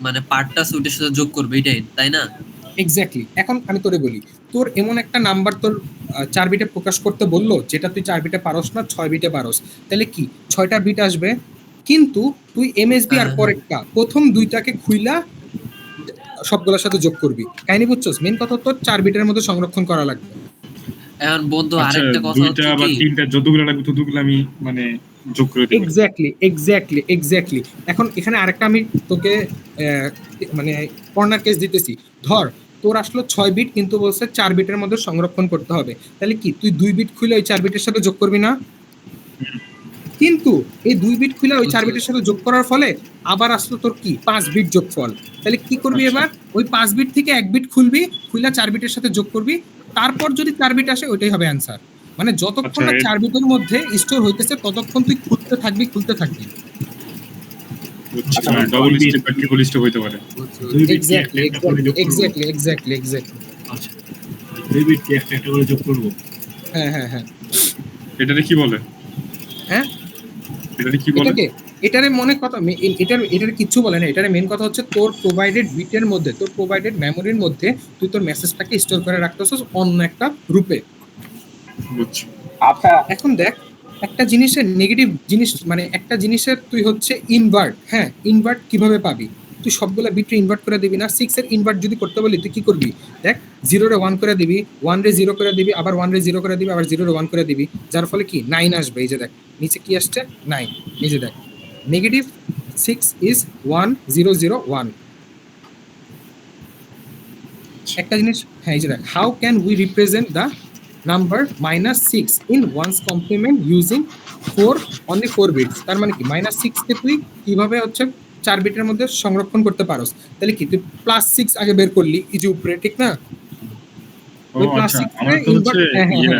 [SPEAKER 4] মানে পার্টটা আছে ওটার সাথে যোগ করবে, এটাই তাই না?
[SPEAKER 1] এক্স্যাক্টলি। এখন আমি তোরে বলি, তোর এমন একটা নাম্বার তোর 4 বিটে প্রকাশ করতে বললো, যেটা তুই 4 বিটে পারস না, 6 বিটে পারস, তাহলে কি 6টা বিট আসবে, কিন্তু তুই এমএসবি আর পরেরটা প্রথম দুইটাকে খুইলা সবগুলোর সাথে যোগ করবি। কাহিনী বুঝছস? মেন কথা তোর 4 বিটের মধ্যে সংরক্ষণ করা লাগবে।
[SPEAKER 4] এখন বন্ধু
[SPEAKER 5] আচ্ছা,
[SPEAKER 4] আরেকটা কথা হচ্ছে
[SPEAKER 5] দুইটা বা
[SPEAKER 4] কি,
[SPEAKER 5] তিনটা যতগুলো লাগবে ততগুলো আমি মানে যোগ করে দেব।
[SPEAKER 1] এক্স্যাক্টলি। এখন এখানে আরেকটা আমি তোকে মানে কর্নার কেস দিতেছি। ধর তোর আসলো 6 বিট, কিন্তু বলছে 4 বিটের মধ্যে সংরক্ষণ করতে হবে, তাহলে কি তুই 2 বিট খুলে ওই 4 বিটের সাথে যোগ করবি না? কিন্তু এই 2 বিট খুলে ওই 4 বিটের সাথে যোগ করার ফলে আবার আসলো তোর কি 5 বিট যোগফল। তাহলে কি করবি এবার, ওই 5 বিট থেকে 1 বিট খুলবি, খুলে 4 বিটের সাথে যোগ করবি, তারপর যদি 4 বিট আসে ওইটাই হবে অ্যান্সার। মানে যতক্ষণ না 4 বিটের মধ্যে স্টোর হইতেছে ততক্ষণ তুই খুলতে থাকবি।
[SPEAKER 5] ডাবল স্টেপ বা ট্রিপল স্টেপ হইতে পারে।
[SPEAKER 1] এক্স্যাক্টলি।
[SPEAKER 5] আচ্ছা, দুই বিট কি একটা করে যোগ করব?
[SPEAKER 1] হ্যাঁ।
[SPEAKER 5] এটারে কি বলে?
[SPEAKER 1] হ্যাঁ,
[SPEAKER 5] এটারে কি বলে?
[SPEAKER 1] এটারে মনে কথা, এটার কিচ্ছু বলে না। এটারে মেন কথা হচ্ছে তোর প্রোভাইডেড বিটের মধ্যে, তোর প্রোভাইডেড মেমোরির মধ্যে তুই তোর মেসেজটাকে স্টোর করে রাখতেছস অন্য একটা রূপে।
[SPEAKER 5] বুঝছি।
[SPEAKER 2] আচ্ছা,
[SPEAKER 1] এখন দেখ একটা জিনিসের নেগেটিভ জিনিস, মানে একটা জিনিসের তুই হচ্ছে ইনভার্ট, হ্যাঁ ইনভার্ট কিভাবে পাবি? তুই সবগুলা বিটরে ইনভার্ট করে দিবি না। 6 এর ইনভার্ট যদি করতে বলি তুই কি করবি? দেখ 0 রে 1 করে দিবি, 1 রে 0 করে দিবি, আবার 1 রে 0 করে দিবি, আবার 0 রে 1 করে দিবি, যার ফলে কি 9 আসবে। এই যে দেখ নিচে কি আসছে 9, এই যে দেখ নেগেটিভ 6 ইজ 1001। একটা জিনিস, হ্যাঁ এই যে দেখ, how can we represent the number -6 in one's complement using 4 bits. তার মানে কি -6 কে তুই কিভাবে হচ্ছে 4 বিটের মধ্যে সংরক্ষণ করতে পারোস? তাহলে কি তুই +6 আগে বের করলি এই যে উপরে, ঠিক না? ওই
[SPEAKER 5] আচ্ছা,
[SPEAKER 1] +6
[SPEAKER 5] আমরা
[SPEAKER 1] রে
[SPEAKER 5] তো হচ্ছে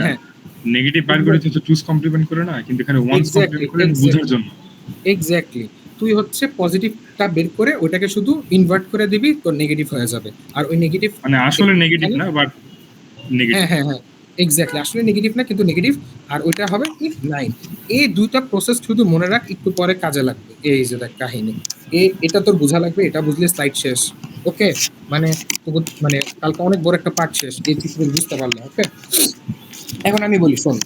[SPEAKER 1] হ্যাঁ
[SPEAKER 5] নেগেটিভ বাইর করে তো টুস কমপ্লিমেন্ট করে না, কিন্তু এখানে ওয়ান্স কমপ্লিমেন্ট করে বোঝার জন্য।
[SPEAKER 1] এক্স্যাক্টলি। তুই হচ্ছে পজিটিভটা বের করে ওটাকে শুধু ইনভার্ট করে দিবি, তোর নেগেটিভ হয়ে যাবে। আর ওই নেগেটিভ
[SPEAKER 5] মানে আসলে নেগেটিভ না, বাট নেগেটিভ।
[SPEAKER 1] হ্যাঁ এক্স্যাক্টলি, আসলে নেগেটিভ না কিন্তু নেগেটিভ, আর ওইটা হবে কি 9। এই দুইটা প্রসেস শুধু মনে রাখ, একটু পরে কাজে লাগবে। এই যে দেখ কাহিনী, এটা তোর বোঝা লাগবে, এটা বুঝলে স্লাইড শেষ। ওকে, মানে মানে কালকে অনেক বড় একটা পার্ট শেষ, এই চিত্র বুঝতে পারলাম। ওকে, এখন আমি বলি শোন,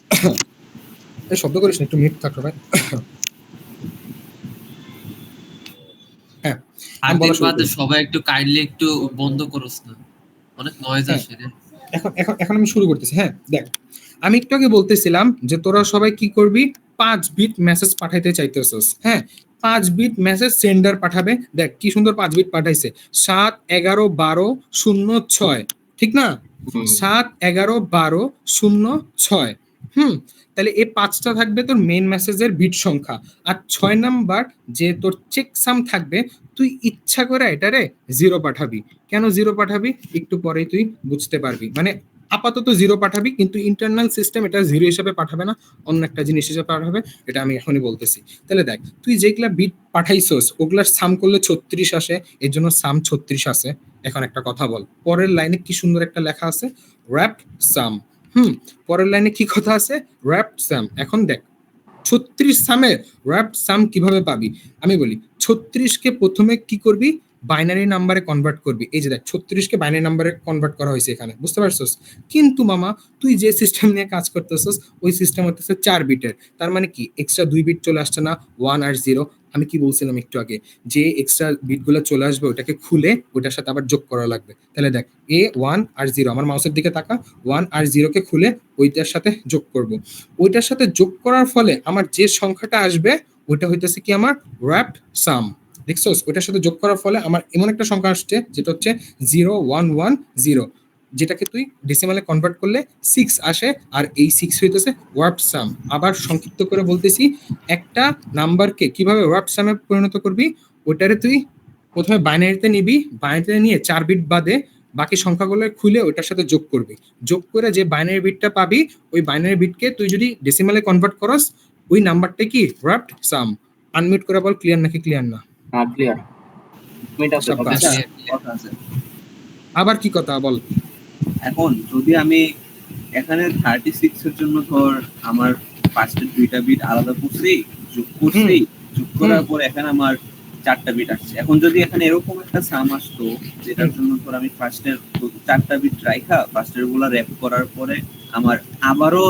[SPEAKER 1] এই শব্দ করিস না, একটু মিউট থাকো ভাই। হ্যাঁ,
[SPEAKER 4] আর দিন বাদে সবাই একটু কাইন্ডলি একটু বন্ধ করোস না, অনেক নয়েজ আসে রে।
[SPEAKER 1] এখন এখন এখন আমি শুরু করতেছি। হ্যাঁ দেখ, আমি একটু আগে বলতেছিলাম যে তোরা সবাই কি করবি, 5 বিট মেসেজ পাঠাইতে চাইতেছস। হ্যাঁ, 5 বিট মেসেজ সেন্ডার পাঠাবে। দেখ কি সুন্দর 5 বিট পাঠাইছে, 7 11 12 0 6, ঠিক না? 7 11 12 0 6। তাহলে এই 5টা থাকবে তোর মেইন মেসেজের বিট সংখ্যা, আর 6 নাম্বার যে তোর চেক সাম থাকবে, তুই ইচ্ছা করে এটারে 0 পাঠাবি। কেন 0 পাঠাবি একটু পরেই তুই বুঝতে পারবি। মানে আপাতত 0 পাঠাবি, কিন্তু ইন্টারনাল সিস্টেম এটা 0 হিসেবে পাঠাবে না, অন্য একটা জিনিস হিসেবে পাঠাবে, এটা আমি এখনই বলতেছি। তাহলে দেখ, তুই যেগুলা বিট পাঠাইছস ওগুলার সাম করলে 36 আসে, এর জন্য সাম 36 আসে। এখন একটা কথা বল, পরের লাইনে কি সুন্দর একটা লেখা আছে, র‍্যাপ সাম। পরের লাইনে কি কথা আছে, র‍্যাপ সাম। এখন দেখ 36 সামের র‍্যাপ সাম কিভাবে পাবি, আমি বলি। 36 কে প্রথমে কি করবি, বাইনারি নাম্বারে কনভার্ট করবি। এই যে দেখ 36 কে বাইনারি নাম্বারে কনভার্ট করা হয়েছে এখানে, বুঝতে পারছস? কিন্তু মামা তুই যে সিস্টেম নিয়ে কাজ করতেছস ওই সিস্টেম হচ্ছে 4 বিটের। তার মানে কি এক্সট্রা 2 বিট চলে আসছে না, 1 আর 0। আমি কি বলছিলাম একটু আগে, যে এক্সট্রা বিটগুলো চলে আসবে ওটাকে খুলে ওটার সাথে আবার যোগ করা লাগবে। তাহলে দেখ এ 1 আর 0, আমার মাউসের দিকে তাকা, 1 আর 0 কে খুলে ওইটার সাথে যোগ করব। ওইটার সাথে যোগ করার ফলে আমার যে সংখ্যাটা আসবে ওইটা হইতেছে কি, আমার র‍্যাপ সাম। দেখছস, ওইটার সাথে যোগ করার ফলে আমার এমন একটা সংখ্যা আসছে যেটা হচ্ছে 0110, যেটাকে তুই ডেসিমালে কনভার্ট করলে 6 আসে, আর এই 6 হইতেছে ওয়ার্প সাম। আবার সংক্ষিপ্ত করে বলতেছি, একটা নাম্বারকে কিভাবে ওয়ার্প সামে পরিণত করবি, ওইটারে তুই প্রথমে বাইনারিতে নিবি, বাইনারিতে নিয়ে 4 বিট বাদে বাকি সংখ্যাগুলো খুলে ওইটার সাথে যোগ করবি। যোগ করে যে বাইনারি বিটটা পাবি, ওই বাইনারি বিটকে তুই যদি ডেসিমালে কনভার্ট করস, ওই নাম্বারটা কি ওয়ার্প সাম। আনমিউট করে বল, ক্লিয়ার নাকি ক্লিয়ার না?
[SPEAKER 2] হ্যাঁ ক্লিয়ার।
[SPEAKER 1] সাব্বাস।
[SPEAKER 3] কথা আছে।
[SPEAKER 1] আবার কি কথা বল।
[SPEAKER 3] এখন যদি আমি এখানে 36 এর জন্য ধর আমার ফার্স্টের 2টা বিট আলাদা করছি, যোগ করছি, যোগ করার পর এখানে আমার 4টা বিট আসছে। এখন যদি এখানে এরকম একটা সাম আসতো যেটার জন্য ধর আমি ফার্স্টের 4টা বিট রাইখা ফার্স্টের গুলা র‍্যাপ করার পরে আমার আবারও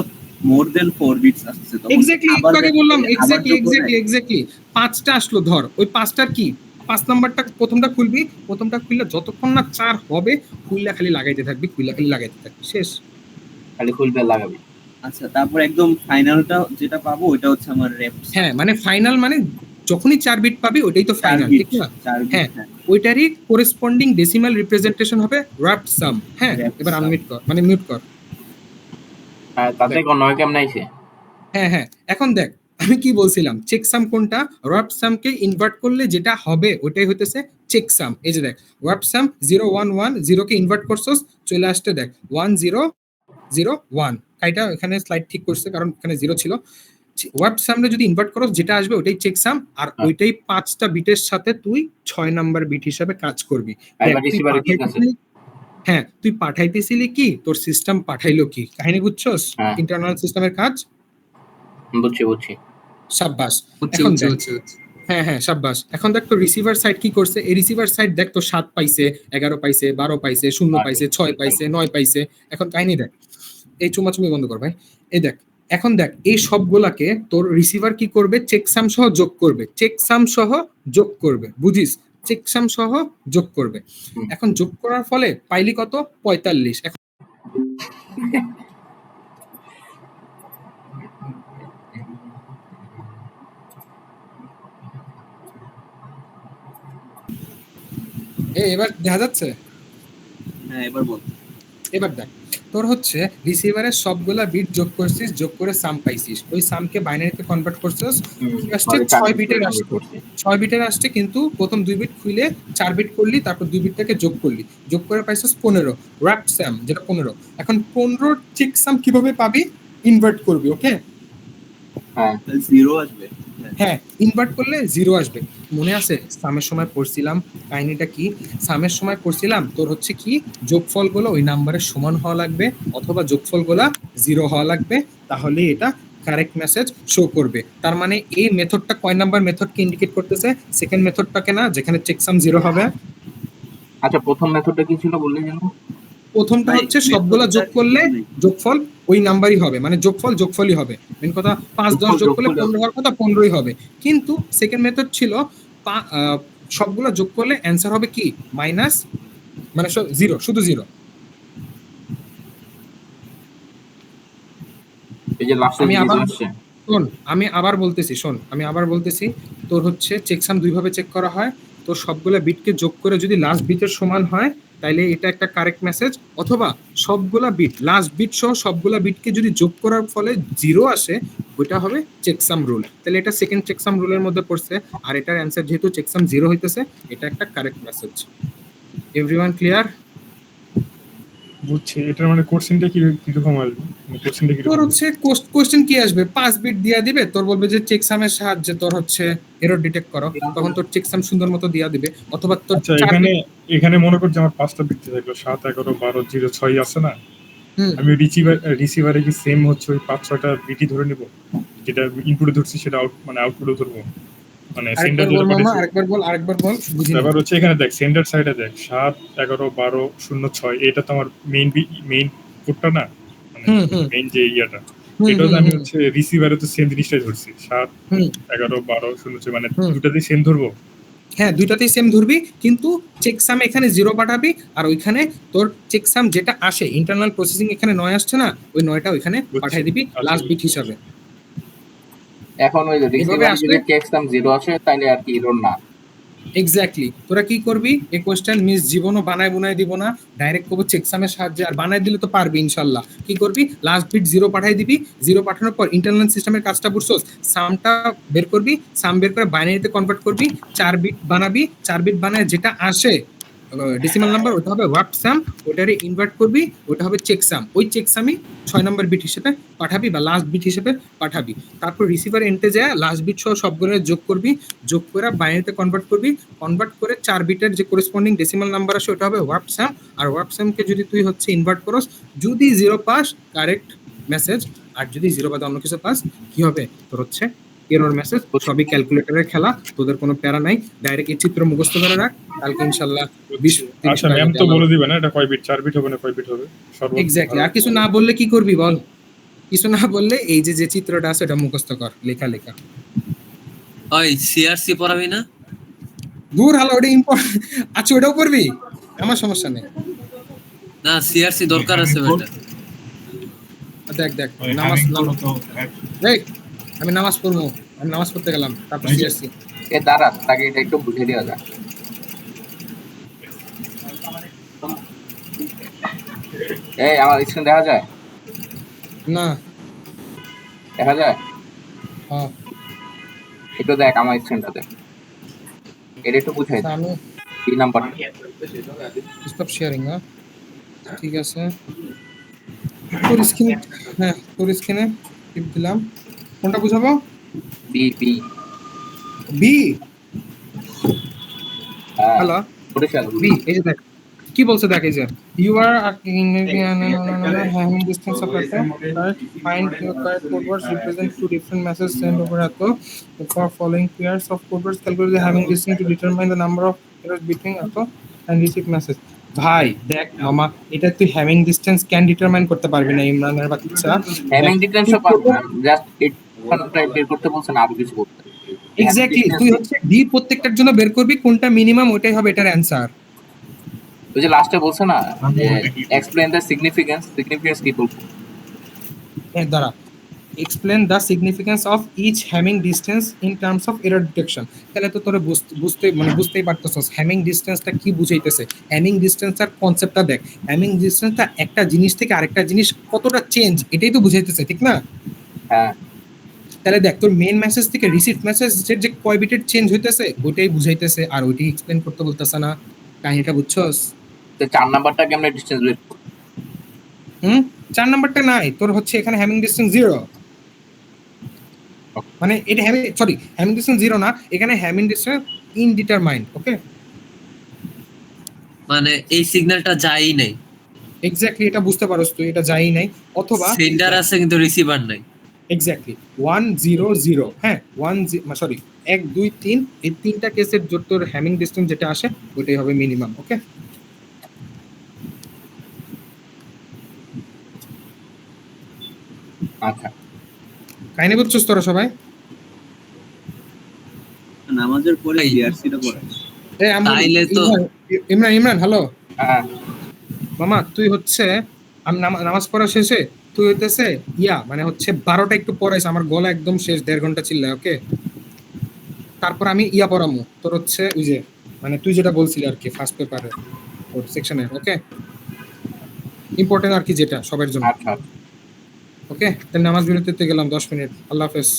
[SPEAKER 3] মোর দেন 4 বিটস আসছে, তখন
[SPEAKER 1] এক্স্যাক্টলি
[SPEAKER 3] আবার
[SPEAKER 1] আগে বললাম,
[SPEAKER 3] আবার যোগ করে
[SPEAKER 1] এক্স্যাক্টলি 5টা আসলো। ধর ওই 5টার কি, 5 নাম্বারটা প্রথমটা খুলবি, প্রথমটা খুললে যতক্ষণ না 4 হবে খুললে খালি লাগাইতে থাকবি, খুললে খালি লাগাইতে থাকবি, শেষ।
[SPEAKER 2] খালি খুলবে লাগাবি।
[SPEAKER 3] আচ্ছা, তারপর একদম ফাইনালটা যেটা পাবো ওটা হচ্ছে আমার র‍্যাপ।
[SPEAKER 1] হ্যাঁ মানে ফাইনাল মানে যখনই 4 বিট পাবি ওইটাই তো ফাইনাল, ঠিক না?
[SPEAKER 3] 4
[SPEAKER 1] হ্যাঁ,
[SPEAKER 3] বিট।
[SPEAKER 1] ওইটারই করেসপন্ডিং ডেসিমাল রিপ্রেজেন্টেশন হবে র‍্যাপ সাম। হ্যাঁ, এবার আনমিউট কর, মানে মিউট কর।
[SPEAKER 2] তাতে কোন নয় কেমন আইছে?
[SPEAKER 1] হ্যাঁ, এখন দেখ আমি কি বলছিলাম, চেকসাম কোনটা, র‍্যাপ সামকে ইনভার্ট করলে যেটা হবে ওটাই হইতেছে চেকসাম। এই যে দেখ র‍্যাপ সাম 0110 কে ইনভার্ট করছস, চলে আসতে দেখ 1001। কাইটা এখানে স্লাইড ঠিক করছে কারণ এখানে 0 ছিল। ওয়ার্ড সামনে যদি ইনভার্ট করো যেটা আসবে ওইটাই চেকসাম, আর ওইটাই 5টা বিটের সাথে তুই 6 নাম্বার বিট হিসাবে কাজ করবি। হ্যাঁ, তুই পাঠাইতেছিলি কি, তোর সিস্টেম পাঠাইলো কি, কাহিনী বুঝছস? ইন্টারনাল সিস্টেমের কাজ
[SPEAKER 2] বুঝছি।
[SPEAKER 1] সাব্বাস। এখন দেখ, হ্যাঁ সাব্বাস। এখন দেখ তো রিসিভার সাইড কি করছে, এই রিসিভার সাইড দেখ তো 7 পাইছে, 11 পাইছে, 12 পাইছে, 0 পাইছে, 6 পাইছে, 9 পাইছে। এখন কাহিনী দেখ, এই চুমাচুমি বন্ধ কর ভাই। এই দেখ, এখন দেখ এই সবগুলাকে তোর রিসিভার কি করবে, চেকসাম সহ যোগ করবে, চেকসাম সহ যোগ করবে, বুঝিস? চেকসাম সহ যোগ করবে। এখন যোগ করার ফলে পাইলি কত, 45। এখন এবার দেখা যাচ্ছে?
[SPEAKER 3] হ্যাঁ, এবার বল।
[SPEAKER 1] এবার দেখ, তোর হচ্ছে রিসিভারের সবগুলা বিট যোগ করছিস, যোগ করে সাম পাইছিস, ওই সামকে বাইনারিতে কনভার্ট করছিস, আসছে 6 বিটের আসছে, 6 বিটের আসছে, কিন্তু প্রথম 2 বিট খুলে 4 বিট করলি, তারপর 2 বিটটাকে যোগ করলি, যোগ করে পাইছিস 15 র‍্যাপ সাম, যেটা 15। এখন 15 চেক সাম কিভাবে পাবি, ইনভার্ট করবি। ওকে,
[SPEAKER 3] হ্যাঁ 0 আসবে।
[SPEAKER 1] হ্যাঁ, ইনভার্ট করলে 0 আসবে। মনে আছে সামের সময় পড়ছিলাম কাহিনীটা কি, সামের সময় পড়ছিলাম তোর হচ্ছে কি, যোগফলগুলো ওই নাম্বারের সমান হওয়া লাগবে, অথবা যোগফলগুলো 0 হওয়া লাগবে, তাহলে এটা কারেক্ট মেসেজ শো করবে। তার মানে এই মেথডটা কয় নাম্বার মেথডকে ইন্ডিকেট করতেছে, সেকেন্ড মেথডটাকে না, যেখানে চেকসাম 0 হবে।
[SPEAKER 2] আচ্ছা, প্রথম মেথডটা কি ছিল বললি যেন?
[SPEAKER 1] প্রথমটা হচ্ছে সবগুলা যোগ করলে যোগফল ওই নাম্বারই হবে, মানে যোগফলই হবে। মেন কথা 5 10 যোগ করলে 15 হওয়ার কথা 15ই হবে। কিন্তু সেকেন্ড মেথড ছিল সবগুলা যোগ করলে অ্যান্সার হবে কি, মাইনাস, মানে 0, শুধু 0।
[SPEAKER 2] এই যে লাস্টে
[SPEAKER 1] আমি আবার
[SPEAKER 2] আসছে
[SPEAKER 1] শোন, আমি আবার বলতেছি, তোর হচ্ছে চেকসাম দুই ভাবে চেক করা হয়। তোর সবগুলা বিটকে যোগ করে যদি লাস্ট বিটের সমান হয় তাইলে এটা একটা কারেক্ট মেসেজ, অথবা সবগুলা বিট লাস্ট বিট সহ সবগুলা বিটকে যদি যোগ করার ফলে জিরো আসে ওইটা হবে চেকসাম রুল। তাহলে এটা সেকেন্ড চেকসাম রুলের মধ্যে পড়ছে, আর এটার অ্যান্সার যেহেতু চেকসাম জিরো হইতেছে, এটা একটা কারেক্ট মেসেজ। Everyone clear?
[SPEAKER 5] বুঝছি, এটার মানে কোশ্চেনটা কিরকম আসবে, কোশ্চেনটা
[SPEAKER 1] তোর
[SPEAKER 5] কিরকম
[SPEAKER 1] হচ্ছে কোশ্চেন কি আসবে, 5 বিট দিয়া দিবে, তোর বলবে যে চেকসামের সাহায্যে তোর হচ্ছে এরর ডিটেক্ট করো, তখন তোর চেকসাম সুন্দর মতো দিয়া দিবে, অথবা তোর
[SPEAKER 5] আচ্ছা
[SPEAKER 1] 4
[SPEAKER 5] এখানে
[SPEAKER 1] বিট।
[SPEAKER 5] এখানে মনে করছি আমার 5টা বিট থাকলো 7 11 12 0 6 আছে না,
[SPEAKER 1] হুম,
[SPEAKER 5] আমি রিসিভারে কি সেম হচ্ছে ওই 5-6টা বিটই ধরে নিব, যেটা ইনপুটে ধরছি সেটা আউটপুটে ধরবো, মানে সেন্টার
[SPEAKER 1] আরেকবার
[SPEAKER 5] যেটা
[SPEAKER 1] বল মামা,
[SPEAKER 5] পাঠাইছে।
[SPEAKER 1] আরেকবার বল, বুঝিনি।
[SPEAKER 5] ব্যাপার হচ্ছে এখানে দেখ সেন্টার সাইডে দেখ 7 11 12 0 6 এটা তো আমার মেইন পোর্টটা না, মানে
[SPEAKER 1] হুম হুম
[SPEAKER 5] মেইন যে ইয়াটা,
[SPEAKER 1] হুম
[SPEAKER 5] এটাও তো
[SPEAKER 1] হুম
[SPEAKER 5] আমি
[SPEAKER 1] হুম
[SPEAKER 5] হচ্ছে রিসিভারে তো সেম জিনিসটাই ধরছি 7
[SPEAKER 1] হুম
[SPEAKER 5] 11 12 0 6, মানে
[SPEAKER 1] হুম।
[SPEAKER 5] দুটাতেই সেম ধরবো।
[SPEAKER 1] হ্যাঁ, দুইটাতেই সেম ধরবি, কিন্তু চেকসাম এখানে জিরো পাঠাবি, আর ওইখানে তোর চেকসাম যেটা আসে ইন্টারনাল প্রসেসিং এখানে 9 আসছে না, ওই 9টা ওইখানে
[SPEAKER 5] বুঝছি।
[SPEAKER 1] পাঠাই দিবি
[SPEAKER 5] আচ্ছা,
[SPEAKER 1] লাস্ট বিট
[SPEAKER 5] বুঝছি।
[SPEAKER 1] হিসাবে।
[SPEAKER 2] এখন ওই
[SPEAKER 1] এভাবে
[SPEAKER 2] রিসিভার
[SPEAKER 1] আসলে
[SPEAKER 2] যদি চেকসাম 0 আসে তাহলে আর কি এরর না।
[SPEAKER 1] এক্স্যাক্টলি তোরা কি করবি, এই কোশ্চেন মিস জীবনও বানায় বুনায় দিব না, ডাইরেক্ট করবো চেকসামের সাহায্যে, আর বানায় দিলে তো পারবি ইনশাল্লাহ। কি করবি, লাস্ট বিট জিরো পাঠাই দিবি, জিরো পাঠানোর পর ইন্টারনাল সিস্টেমের কাজটা বুঝছোস, সামটা বের করবি, সাম বের করে বাইনারিতে কনভার্ট করবি, 4 বিট বানাবি, 4 বিট বানায় যেটা আসে ডেসিমাল নাম্বার, ওটা হবে ওয়াটসাম, ওটারে ইনভার্ট করবি, ওটা হবে চেকসাম, ওই চেকসামই 6 নম্বর বিট হিসেবে পাঠাবি বা লাস্ট বিট হিসেবে পাঠাবি। তারপর রিসিভার এন্টে যায় লাস্ট বিট সহ সবগুলো যোগ করবি, যোগ করে বাইনারিতে কনভার্ট করবি, কনভার্ট করে 4 বিটের যে করেসপন্ডিং ডেসিমাল নাম্বার আসে ওটা হবে ওয়াটসাম, আর ওয়াটসামকে যদি তুই হচ্ছে ইনভার্ট করস, যদি জিরো পাস কারেক্ট মেসেজ, আর যদি জিরো বাদে অন্য কিছু পাস কি হবে, তোর হচ্ছে এরর মেসেজ। সবই ক্যালকুলেটরের খেলা, তোদের কোনো প্যারা নাই, ডাইরেক্ট এই চিত্র মুখস্থ করে রাখ, কালকে ইনশাল্লাহ 20-30
[SPEAKER 5] আচ্ছা ম্যাম তো বলে দিবে না এটা কয় বিট, 4 বিট হবে না কয় বিট হবে সর্বোচ্চ?
[SPEAKER 1] এক্স্যাক্টলি। আর কিছু না বললে কি করবি বল, কিছু না বললে এই যে যে চিত্রটা আছে এটা মুখস্থ কর, লেখা লেখা।
[SPEAKER 4] ওই সিআরসি পড়াবি না?
[SPEAKER 1] দূর হালো, ওটা ইম্পর্টেন্ট। আচ্ছা ওটাও করবি, আমার সমস্যা নেই।
[SPEAKER 4] না সিআরসি দরকার আছে বেটা।
[SPEAKER 1] দেখ দেখ নামাজ দেখ, আমি নামাজ পড়বো, আমি নামাজ পড়তে গেলাম, তারপর সিএসসি।
[SPEAKER 2] এ দাঁড়া, তাকে এটা একটু বুঝে দেওয়া যাক। এই আমার স্ক্রিন দেখা যায়?
[SPEAKER 1] না,
[SPEAKER 2] দেখা যায়?
[SPEAKER 1] হ্যাঁ
[SPEAKER 2] একটু দেখ আমার স্ক্রিনটা দেখ, এটা একটু বুঝাই দে।
[SPEAKER 1] আমি
[SPEAKER 2] এই নাম্বারটা
[SPEAKER 1] স্টপ শেয়ারিং। হ্যাঁ ঠিক আছে, তোর স্ক্রিনে, হ্যাঁ তোর স্ক্রিনে টিপ দিলাম, কোনটা বুঝাবো?
[SPEAKER 2] বি বি
[SPEAKER 1] বি,
[SPEAKER 2] হ্যাঁ
[SPEAKER 1] হ্যালো
[SPEAKER 2] ওটা খেয়াল
[SPEAKER 1] বি, এই যে দেখ কি বলছে, দেখ এই যে you are having distance of at find your correct code words represent two different messages sent over at for following pairs of code words calculate the having distance to determine the number of errors between at and receive message। ভাই দেখ মামা, এটা তুই having distance can determine করতে পারবি না ইমরানের বাচ্চা।
[SPEAKER 2] Having details of just it বের করতে বলছেন, আরো কিছু করতে।
[SPEAKER 1] এক্স্যাক্টলি, তুই হচ্ছে ডি প্রত্যেকটার জন্য বের করবি কোনটা মিনিমাম, ওইটাই হবে এটার অ্যান্সার।
[SPEAKER 2] ওই যে লাস্টে বলছে না যে এক্সপ্লেইন দ্য সিগনিফিকেন্স কি বলবো?
[SPEAKER 1] দ্বারা explain the significance of each Hamming distance in terms of error detection। তাহলে তো তোরে বুঝতেই পারতেছস হ্যামিং ডিসটেন্সটা কি বুঝাইতেছে। হ্যামিং ডিসটেন্সটার কনসেপ্টটা দেখ, হ্যামিং ডিসটেন্সটা একটা জিনিস থেকে আরেকটা জিনিস কতটা চেঞ্জ এটাই তো বুঝাইতেছে, ঠিক না?
[SPEAKER 2] হ্যাঁ,
[SPEAKER 1] তাহলে দেখ তোর মেইন মেসেজ থেকে রিসিভ মেসেজের যে কয় বিটের চেঞ্জ হইতেছে ওইটাই বুঝাইতেছে, আর ওইটাই এক্সপ্লেন করতে বলতেছে না। কাহিনীটা বুঝছস?
[SPEAKER 2] তো 4 নাম্বারটা কেমনে ডিসটেন্স বের করব?
[SPEAKER 1] 4 নাম্বারটা নাই, তোর হচ্ছে এখানে হ্যামিং ডিসটেন্স 0, মানে এটা হ্যামিং ডিসটেন্স 0 না, এখানে হ্যামিং ডিসটেন্স ইনডিটারমাইন্ড। ওকে,
[SPEAKER 4] মানে এই সিগন্যালটা যায়ই নাই,
[SPEAKER 1] এক্স্যাক্টলি এটা বুঝতে পারছ তুই, এটা যাই নাই, অথবা
[SPEAKER 4] সেন্ডার আছে কিন্তু রিসিভার নাই।
[SPEAKER 1] এক্স্যাক্টলি 1 0 0, হ্যাঁ 1 2 3, এই তিনটা কেসের জন্য তোর হ্যামিং ডিসটেন্স যেটা আসে ওইটাই হবে মিনিমাম। ওকে,
[SPEAKER 2] আচ্ছা,
[SPEAKER 1] কাহিনী বুঝছস তোরা সবাই?
[SPEAKER 3] নামাজের পরে সিআরসিটা পড়ে।
[SPEAKER 4] তাইলে তো
[SPEAKER 1] ইমরান হ্যালো
[SPEAKER 2] হ্যাঁ
[SPEAKER 1] মামা, তুই হচ্ছে আমি নামাজ পড়া শেষে তুই হইতেছে মানে হচ্ছে 12টা একটু পরে এসে আমার গলা একদম শেষ 1.5 ঘন্টা চিল্লায়, ওকে? তারপর আমি পড়ামু তোর হচ্ছে ওই যে মানে তুই যেটা বলছিলি আর কি ফার্স্ট পেপারে ওর সেকশনে, ওকে? ইম্পর্টেন্ট আর কি যেটা সবার জন্য,
[SPEAKER 2] আচ্ছা
[SPEAKER 1] ওকে? তাহলে নামাজ বিরতিতে গেলাম 10 মিনিট। আল্লাহ হাফেজ।